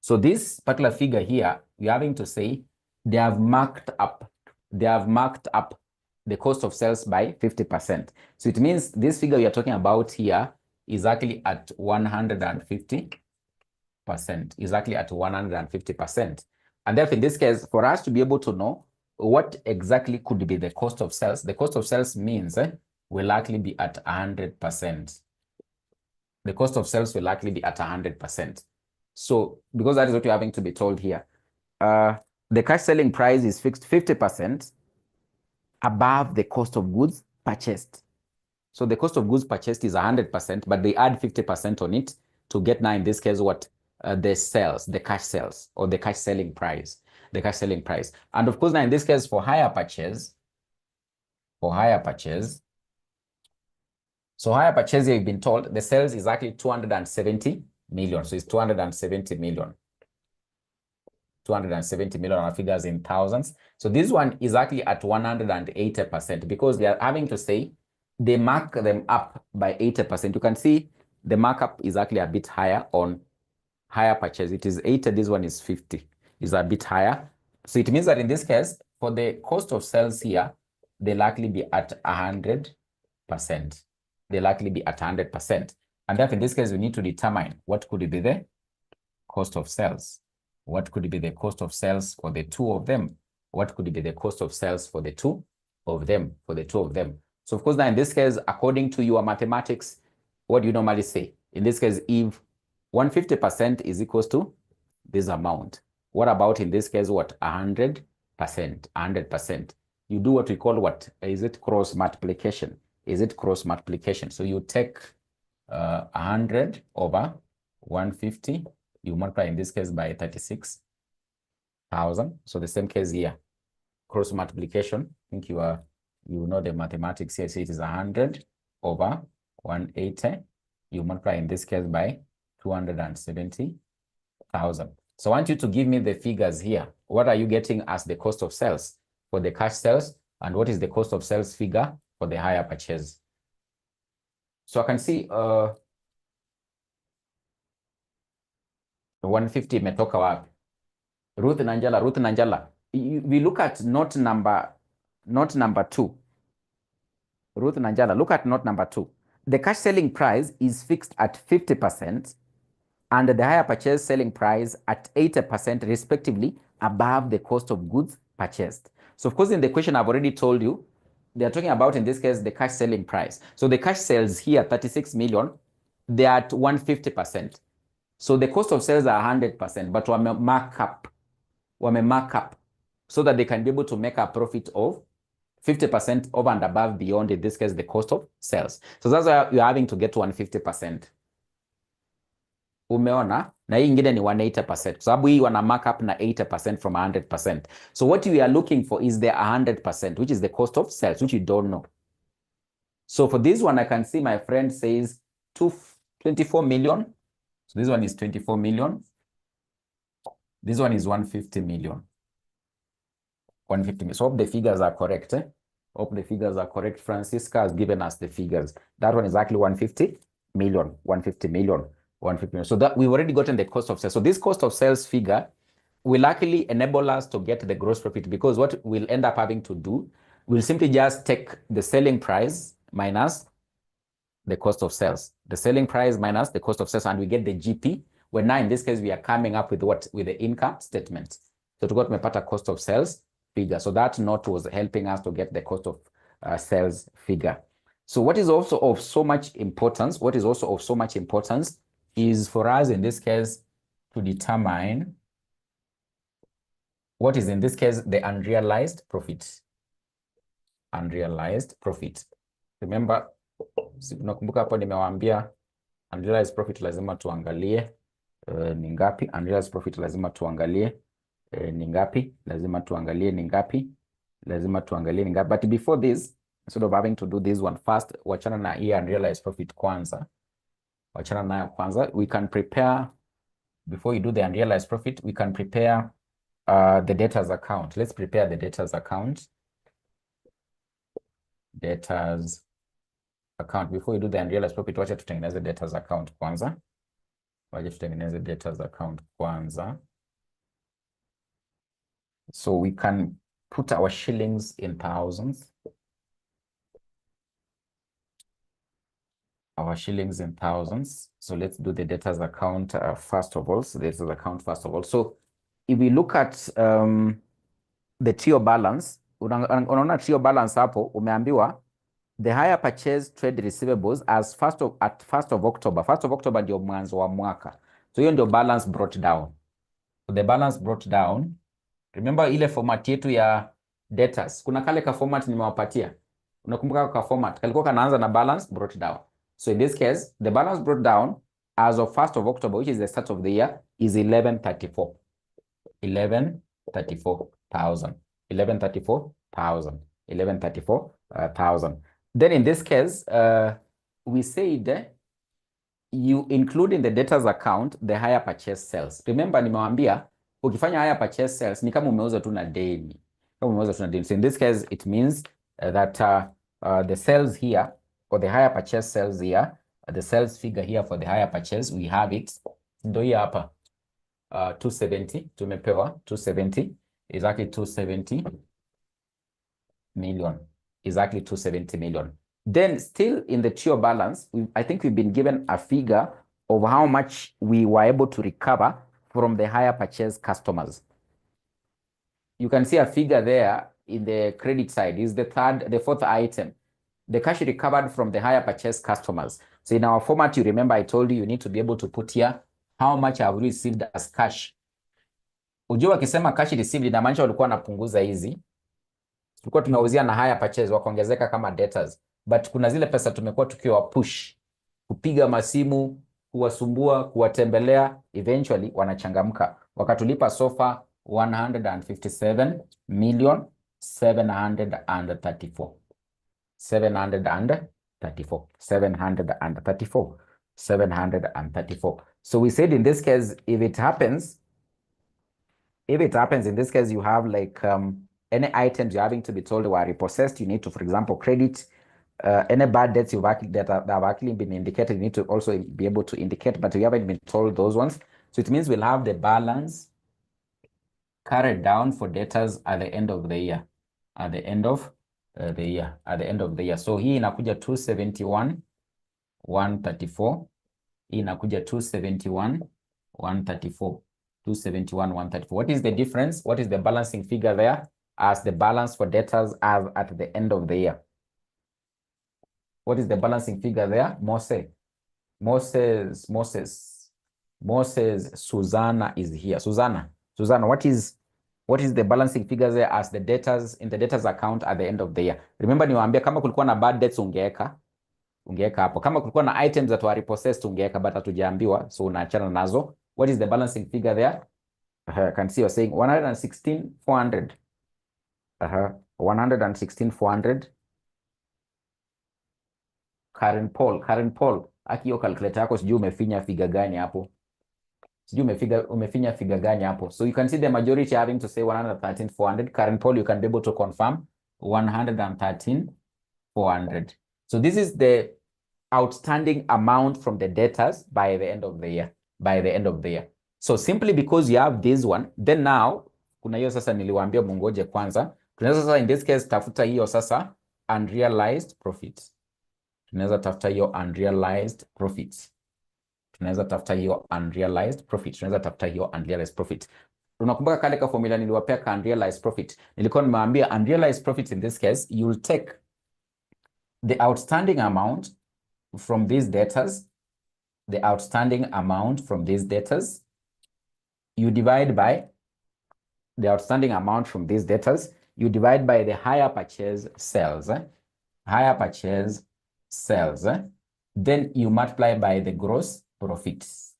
So this particular figure here, we're having to say they have marked up the cost of sales by 50%. So it means this figure we are talking about here is actually at 150%. And therefore, in this case, for us to be able to know what exactly could be the cost of sales, the cost of sales means will likely be at 100%. The cost of sales will likely be at 100%. So because that is what you're having to be told here, the cash selling price is fixed 50% above the cost of goods purchased. So the cost of goods purchased is 100%, but they add 50% on it to get now in this case what? The sales, the cash sales, or the cash selling price. And of course now in this case for hire purchase, so hire purchase, you've been told the sales is actually 270 million. So it's 270 million. 270 million, our figures in thousands. So this one is actually at 180% because they are having to say they mark them up by 80%. You can see the markup is actually a bit higher on hire purchase. It is 80, this one is 50. Is a bit higher. So it means that in this case, for the cost of sales here, they'll likely be at 100%. And therefore, in this case, we need to determine what could be the cost of sales. What could be the cost of sales for the two of them? What could be the cost of sales for the two of them? So of course, now in this case, according to your mathematics, what do you normally say? In this case, if 150% is equals to this amount, what about in this case, what? 100%. You do what we call what? Is it cross multiplication? So you take 100 over 150, you multiply in this case by 36. 1,000. So the same case here. Cross multiplication. I think you know the mathematics here. So it is 100 over 180. You multiply in this case by 270,000. So I want you to give me the figures here. What are you getting as the cost of sales for the cash sales? And what is the cost of sales figure for the hire purchase? So I can see 150 imetoka wapi? Ruth Nanjala. We look at note number 2. Ruth Nanjala, look at note number 2. The cash selling price is fixed at 50% and the hire purchase selling price at 80% respectively above the cost of goods purchased. So of course in the question I've already told you, they are talking about in this case the cash selling price. So the cash sales here 36 million, they are at 150%. So the cost of sales are 100%, but we mark up so that they can be able to make a profit of 50% over and above beyond, in this case, the cost of sales. So that's why you're having to get to 150%. Umeona? Na hii ingine ni 180%. Kwa sababu hii wana mark up na 80% from 100%. So what we are looking for is the 100%, which is the cost of sales, which you don't know. So for this one, I can see my friend says 24 million. So this one is 24 million. This one is 150 million. 150 million. So hope the figures are correct. Hope the figures are correct. Francisca has given us the figures. That one is actually 150 million. 150 million. 150 million. So that we've already gotten the cost of sales. So this cost of sales figure will actually enable us to get the gross profit, because what we'll end up having to do, we'll simply just take the selling price minus the cost of sales. The selling price minus the cost of sales, and we get the GP. Well, now in this case, we are coming up with what? With the income statement. So to got tumepata cost of sales figure. So that note was helping us to get the cost of sales figure. So what is also of so much importance, is for us in this case to determine what is in this case the unrealized profit. Unrealized profit. Remember, nakumbuka hapo nimewaambia unrealized profit lazima tuangalie ni ngapi. Unrealized profit lazima tuangalie ni ngapi. Lazima tuangalie ni ngapi. Lazima tuangalie ni ngapi. But before this, instead of having to do this one first, wachana na hii unrealized profit kwanza. Wachana na kwanza. We can prepare, before you do the unrealized profit, we can prepare the debtors account. Let's prepare the debtors account. Debtors account. Before you do the unrealized profit, wacha tutengeneze debtors account kwanza. Wacha tutengeneze debtors account kwanza. So we can put our shillings in thousands. Our shillings in thousands. So let's do the debtors account first of all. So this is account first of all. So if we look at the trio balance, unaona trio balance hapo umeambiwa the hire purchase trade receivables as at 1st of October. 1st of October ndio mwanzo wa mwaka. So hiyo ndio balance brought down. So the balance brought down. Remember ile format yetu ya debtors. Kuna kale ka format nimewapatia. Unakumbuka ka format? Kalikuwa kanaanza na balance brought down. So in this case, the balance brought down as of 1st of October, which is the start of the year, is 1134. 1134,000. 1134,000. 1134,000. Then in this case, we said you include in the debtors account the hire purchase sales. Remember nimewambia ukifanya hire purchase sales ni kama umeuza tu na deni. Kama umeuza tu na deni. So in this case, it means that the sales here, for the hire purchase sales here, the sales figure here for the hire purchase, we have it. Ndio hii hapa. 270, tumepewa 270, exactly 270 million. Exactly 270 million. Then still in the trio balance, I think we've been given a figure of how much we were able to recover from the hire purchase customers. You can see a figure there in the credit side. Is the fourth item. The cash recovered from the hire purchase customers. So in our format, you remember I told you need to be able to put here how much I've received as cash. Ujua wakisema cash received inamaanisha walikuwa wanapunguza hizi. Tulikuwa tunauzia na hire purchase wakaongezeka kama debtors. But kuna zile pesa tumekuwa tukiwa push, kupiga masimu, kuwasumbua, kuwatembelea, eventually wanachangamka. Wakatulipa sofa 157 million 734. 734. 734. 734. So we said in this case, if it happens in this case, you have like any items you're having to be told were repossessed, you need to, for example, credit any bad debts that have actually been indicated, you need to also be able to indicate, but you haven't been told those ones. So it means we'll have the balance carried down for debtors at the end of the year. At the end of the year. At the end of the year. So hii inakuja 271, 134. Hii inakuja 271, 134. 271, 134. What is the difference? What is the balancing figure there as the balance for debtors as at the end of the year? What is the balancing figure there? Moses, Susanna is here. Susanna, what is the balancing figure there as the debtors in the debtors account at the end of the year? Remember niwaambia kama kulikuwa na bad debts ungeweka hapo. Kama kulikuwa na items that were repossessed ungeweka, but hatujaambiwa, so unaachana nazo. What is the balancing figure there? I can see you're saying 116,400. 116,400. Karen Paul, aki hiyo calculator yako sijui umefinya figure gani hapo. Umefinya figure gani hapo. So you can see the majority having to say 113,400. Karen Paul, you can be able to confirm 113,400. So this is the outstanding amount from the debtors by the end of the year. So simply because you have this one, then now kuna hiyo sasa niliwaambia mungoje kwanza. Tunaweza sasa in this case tafuta hiyo sasa unrealized profits. Tunaweza tafuta hiyo unrealized profits. Unakumbuka kale ka formula niliwapea ka unrealized profit. Nilikuwa nimewaambia unrealized profits in this case, you'll take the outstanding amount from these debtors, you divide by the outstanding amount from these debtors, you divide by the higher purchase sales, then you multiply by the gross profits.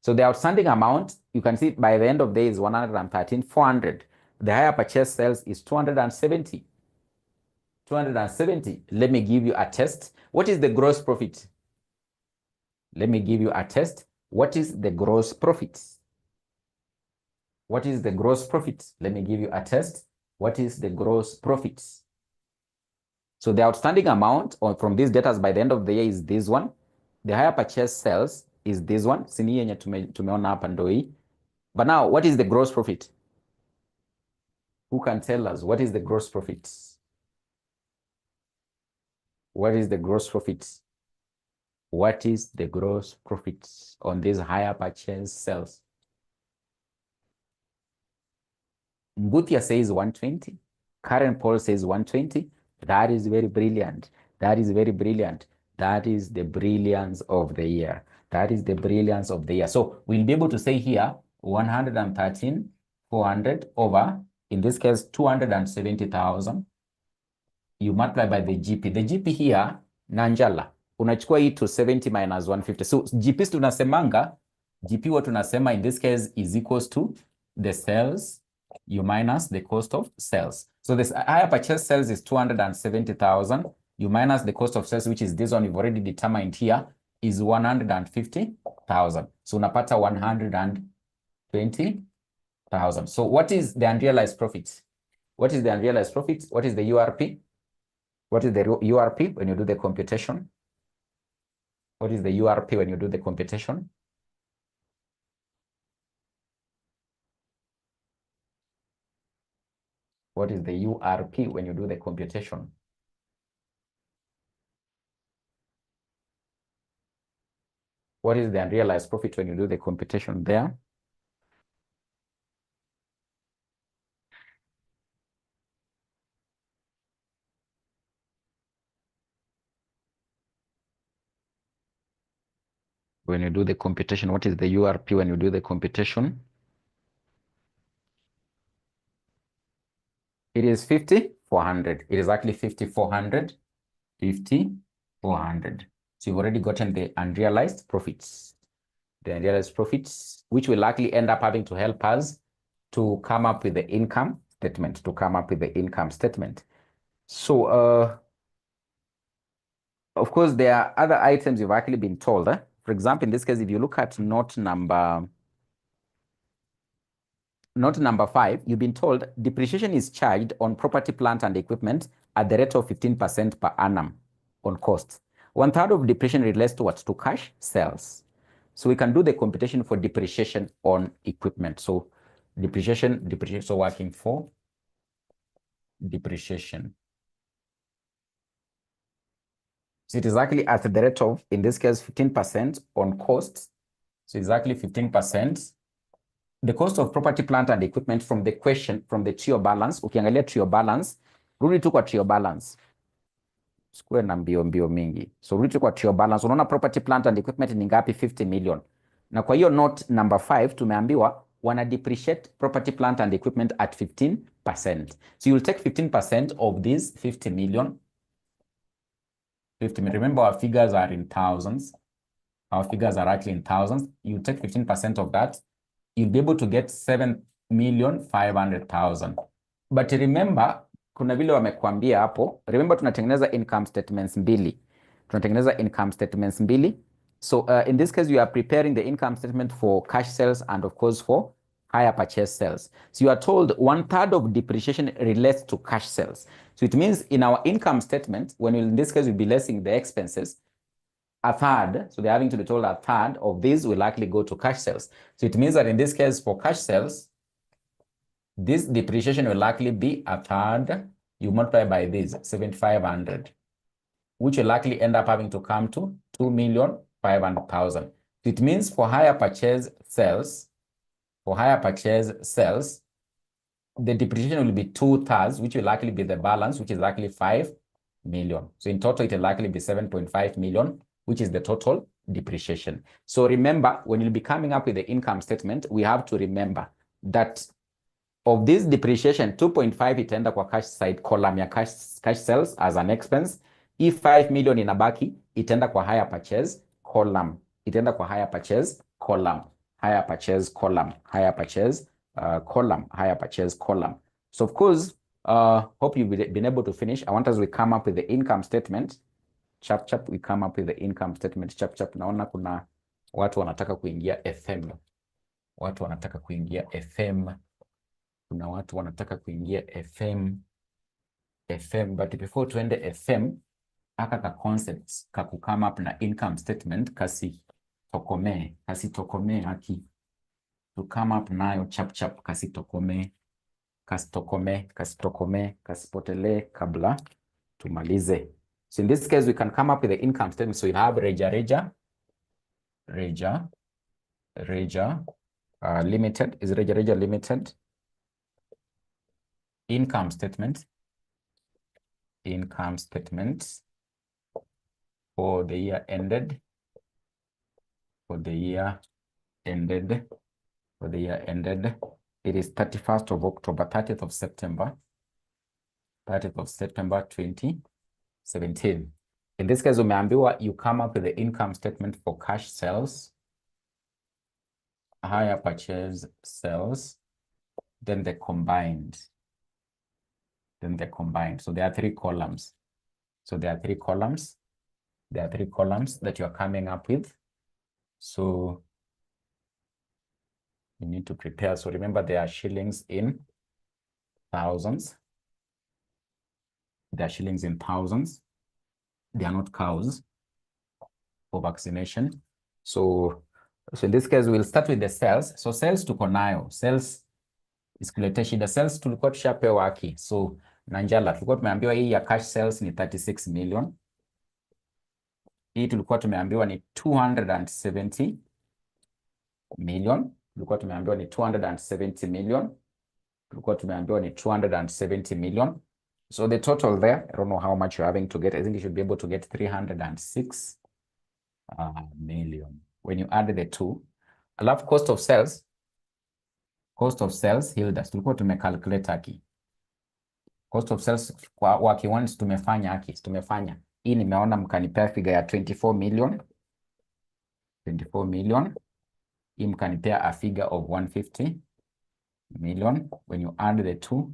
So the outstanding amount, you can see by the end of the day is 113,400. The higher purchase sales is 270. Let me give you a test. What is the gross profit? Let me give you a test. What is the gross profit? Let me give you a test. What is the gross profit? So the outstanding amount from these debtors by the end of the year is this one. The higher purchase sales is this one. Sini yenye tumeona hapa ndo hii. But now, what is the gross profit? Who can tell us what is the gross profit? What is the gross profit? What is the gross profit on these higher purchase sales? Mbutia says 120. Karen Paul says 120. That is very brilliant. That is the brilliance of the year. So we'll be able to say here 113,400 over, in this case, 270,000. You multiply by the GP. The GP here, Nanjala, unachukua hii 270 minus 150. So GP tunasemanga, GP what tunasema in this case is equals to the sales, you minus the cost of sales. So this higher purchase sales is 270,000. You minus the cost of sales, which is this one you've already determined here, is 150,000. So unapata 120,000. So what is the unrealized profit? What is the unrealized profit? What is the URP? What is the URP when you do the computation? What is the URP when you do the computation? What is the URP when you do the computation? What is the unrealized profit when you do the computation there? When you do the computation, what is the URP when you do the computation? It is 5,400. It is actually 5,400. 5,400. So you've already gotten the unrealized profits. The unrealized profits, which will likely end up having to help us to come up with the income statement, So, of course, there are other items you've actually been told. For example, in this case, if you look at note number 5, you've been told depreciation is charged on property, plant, and equipment at the rate of 15% per annum on costs. 1/3 of depreciation relates to what? To cash sales. So we can do the computation for depreciation on equipment. So depreciation, so working for depreciation. So it is actually at the rate of, in this case, 15% on costs. So exactly 15%. The cost of property, plant, and equipment from the question, from the trio balance. Ukiangalia trio balance, rudi tu kwa trio balance. Square na mbio mingi. So rudi tu kwa trio balance. Unaona property, plant, and equipment ni ngapi? 50 million. Na kwa hiyo note number 5, tumeambiwa wana depreciate property, plant, and equipment at 15%. So you'll take 15% of these 50 million. 50 million. Remember, our figures are in thousands. Our figures are actually in thousands. You take 15% of that, you'll be able to get 7,500,000. But remember, kuna vile wamekuambia hapo, remember tunatengeneza income statements mbili. So in this case, you are preparing the income statement for cash sales and of course for hire purchase sales. So you are told 1/3 of depreciation relates to cash sales. So it means in our income statement, when in this case, we'll be lessing the expenses, 1/3, so they're having to be told 1/3 of these will likely go to cash sales. So it means that in this case, for cash sales, this depreciation will likely be 1/3. You multiply by this, 7,500, which will likely end up having to come to 2,500,000. So it means for hire purchase sales, the depreciation will be 2/3, which will likely be the balance, which is likely 5 million. So in total, it will likely be 7.5 million, which is the total depreciation. So remember, when you'll be coming up with the income statement, we have to remember that of this depreciation, 2.5 itaenda kwa cash side column ya cash sales as an expense. If 5 million inabaki, itaenda kwa hire purchase column. Hire purchase column. So of course, hope you've been able to finish. I want us to come up with the income statement. Chap, we come up with the income statement. Chap. Naona kuna watu wanataka kuingia FM. Kuna watu wanataka kuingia FM, but before tuende FM, aka ka concepts ka come up na income statement kasi tokome haki to come up nayo chap kasitokome kasipotele kabla tumalize. So in this case, we can come up with the income statement. So you have Reja Limited. Is Reja Limited? Income statement for the year ended. It is 31st of October, 30th of September 2017. In this case, umeambiwa you come up with the income statement for cash sales, hire purchase sales, then the combined. So there are 3 columns. There are 3 columns that you are coming up with. So you need to prepare. So remember, there are shillings in thousands. They are not cows for vaccination. So in this case, we'll start with the sales. So sales tuko nayo. Sales is kuleta shida. Sales tulikuwa tushapewa haki. So Nanjala, tulikuwa tumeambiwa hii ya cash sales ni 36 million. Hii tulikuwa tumeambiwa ni 270 million. Tulikuwa tumeambiwa ni 270 million. So the total there, I don't know how much you're having to get. I think you should be able to get 306 million. When you add the two, I love cost of sales. Hilda, tulikuwa tumecalculate haki. Cost of sales kwa kiwani tumefanya haki, tumefanya. Hii nimeona mkanipea figure ya 24 million. 24 million. Hii mkanipea a figure of 150 million. When you add the two,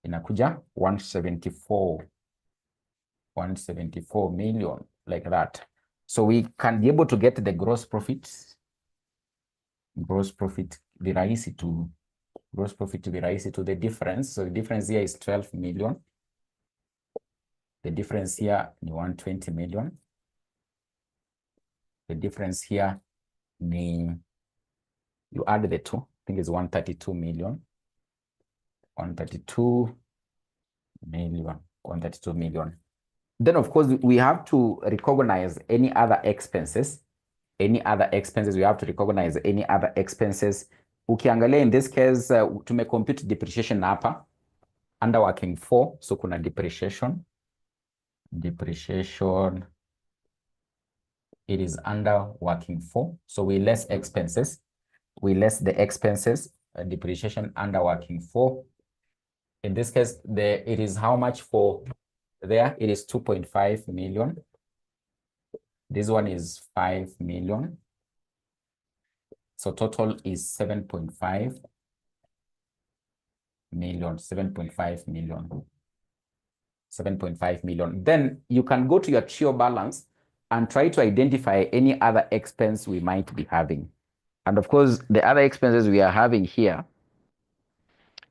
inakuja 174 million, like that. So we can be able to get the gross profit. Gross profit virahisi to the difference. So the difference here is 12 million. The difference here is 120 million. The difference here, you add the two, I think it's 132 million. 132 million. Then, of course, we have to recognize any other expenses. We have to recognize any other expenses. Ukiangalia in this case, compute depreciation hapa under working 4. So kuna depreciation. It is under working 4. So we less expenses. We less the expenses. Depreciation under working 4. In this case, it is how much for there? It is 2.5 million. This one is 5 million. So total is 7.5 million. 7.5 million. 7.5 million. Then you can go to your trio balance and try to identify any other expense we might be having. And of course, the other expenses we are having here,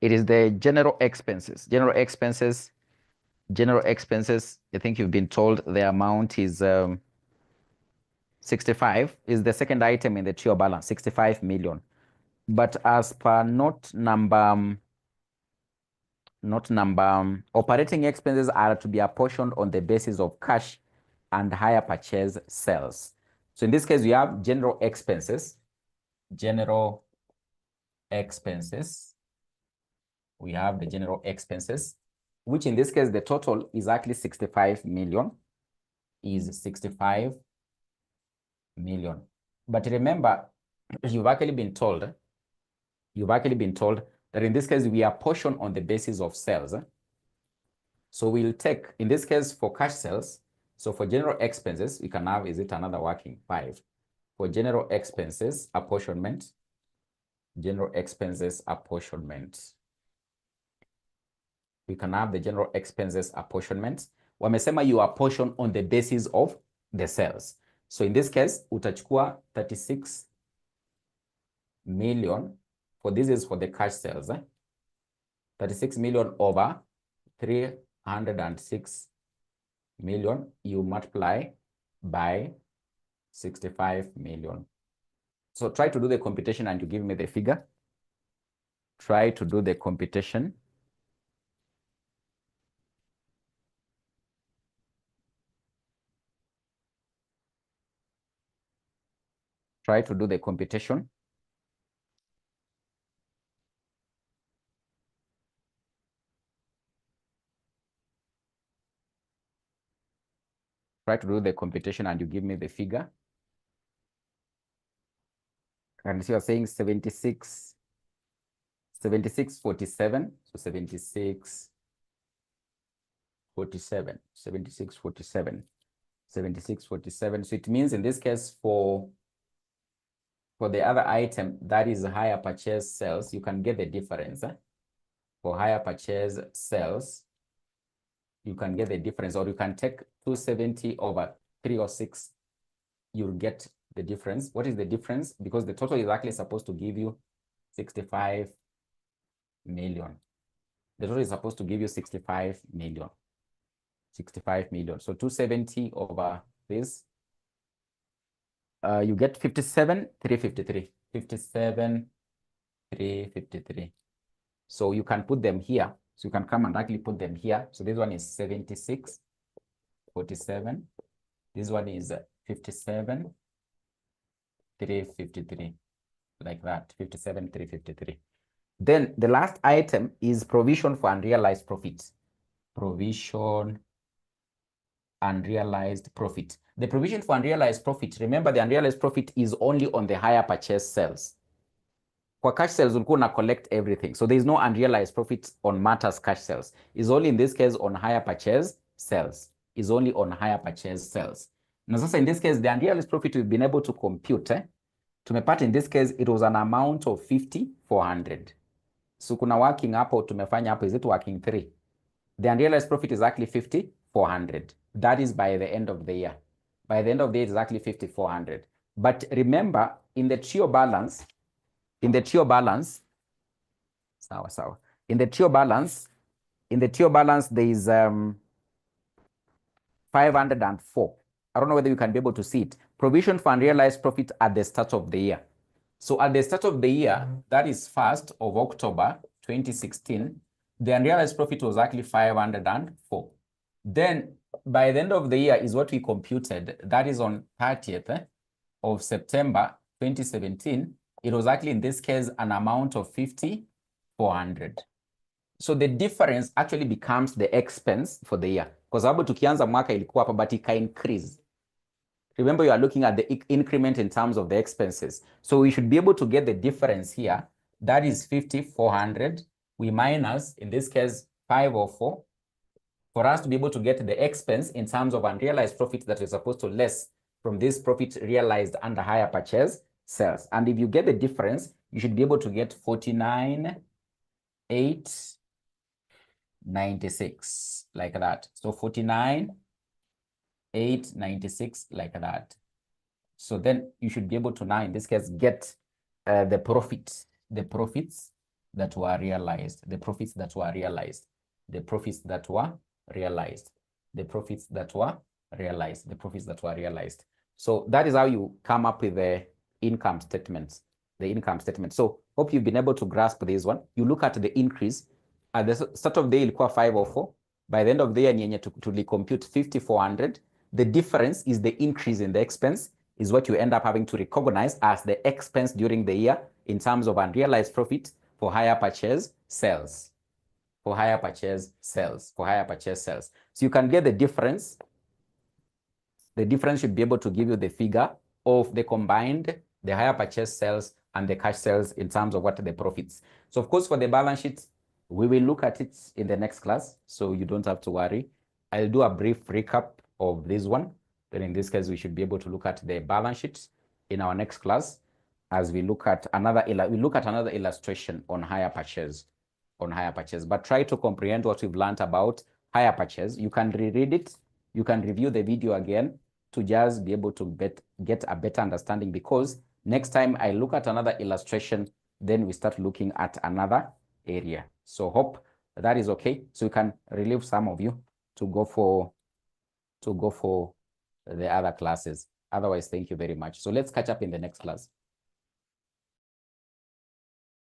it is the general expenses. General expenses, I think you've been told the amount is 65 is the second item in the trio balance, 65 million. But as per note number, operating expenses are to be apportioned on the basis of cash and hire purchase sales. So in this case, we have general expenses. We have the general expenses, which in this case, the total is actually 65 million, is 65 million. But remember, you've actually been told that in this case, we are portioned on the basis of sales. So we'll take, in this case, for cash sales, so for general expenses, we can have, is it another working 5? For general expenses, apportionment, we can have the general expenses apportionment. Wamesema you apportion on the basis of the sales. So in this case, utachukua 36 million. For this is for the cash sales. 36 million over 306 million. You multiply by 65 million. So try to do the computation and you give me the figure. Try to do the computation. Try to do the computation. Try to do the computation and you give me the figure. And so you're saying 76, 46. So 76, 47. So it means in this case for the other item, that is higher purchase sales, you can get the difference. For higher purchase sales, you can get the difference, or you can take 270 over 306. You'll get the difference. What is the difference? Because the total is actually supposed to give you 65 million. The total is supposed to give you 65 million. 65 million. So 270 over this, you get 57,353. 57,353. So you can put them here. So you can come and actually put them here. So this one is 76,47. This one is 57,353. Like that, 57,353. Then the last item is provision for unrealized profits. Provision unrealized profit. The provision for unrealized profit, remember the unrealized profit is only on the higher purchase sales. For cash sales, we'll go and collect everything. So there's no unrealized profit on matters cash sales. It's only in this case on higher purchase sales. is only on higher purchase sales. Now, sasa in this case, the unrealized profit we've been able to compute, tumepata in this case, it was an amount of 50,400. So kuna working hapo, tumefanya hapo, is it working 3? The unrealized profit is actually 5,400. That is by the end of the year. By the end of the year, it's actually 5,400. But remember, in the trio balance, in the trio balance, there is 504. I don't know whether you can be able to see it. Provision for unrealized profit at the start of the year. So at the start of the year, that is 1st of October 2016, the unrealized profit was actually 504. Then by the end of the year is what we computed. That is on 30th of September 2017. It was actually in this case an amount of 5,400. So the difference actually becomes the expense for the year. Kwa sababu tukianza mwaka ilikuwa hapa but ika increase. Remember, you are looking at the increment in terms of the expenses. So we should be able to get the difference here. That is 5,400. We minus, in this case, 504. For us to be able to get the expense in terms of unrealized profit that we're supposed to less from this profit realized under higher purchase sales. And if you get the difference, you should be able to get 49,896 like that. So 49,896 like that. So then you should be able to now, in this case, get the profits that were realized, the profits that were realized, the profits that were realized, the profits that were realized, the profits that were realized. So that is how you come up with the income statements, the income statement. So hope you've been able to grasp this one. You look at the increase. At the start of the year, ilikuwa 504. By the end of the year, ni yenye compute 5,400. The difference is the increase in the expense is what you end up having to recognize as the expense during the year in terms of unrealized profit for higher purchase sales. For higher purchase sales. For higher purchase sales. So you can get the difference. The difference should be able to give you the figure of the combined, the higher purchase sales and the cash sales in terms of what the profits. So of course, for the balance sheet, we will look at it in the next class, so you don't have to worry. I'll do a brief recap of this one. Then in this case, we should be able to look at the balance sheet in our next class as we look at another illustration on higher purchase, But try to comprehend what we've learned about higher purchase. You can reread it. You can review the video again to just be able to get a better understanding, because next time I look at another illustration, then we start looking at another area. So hope that is okay. So you can relieve some of you to go for the other classes. Otherwise, thank you very much. So let's catch up in the next class.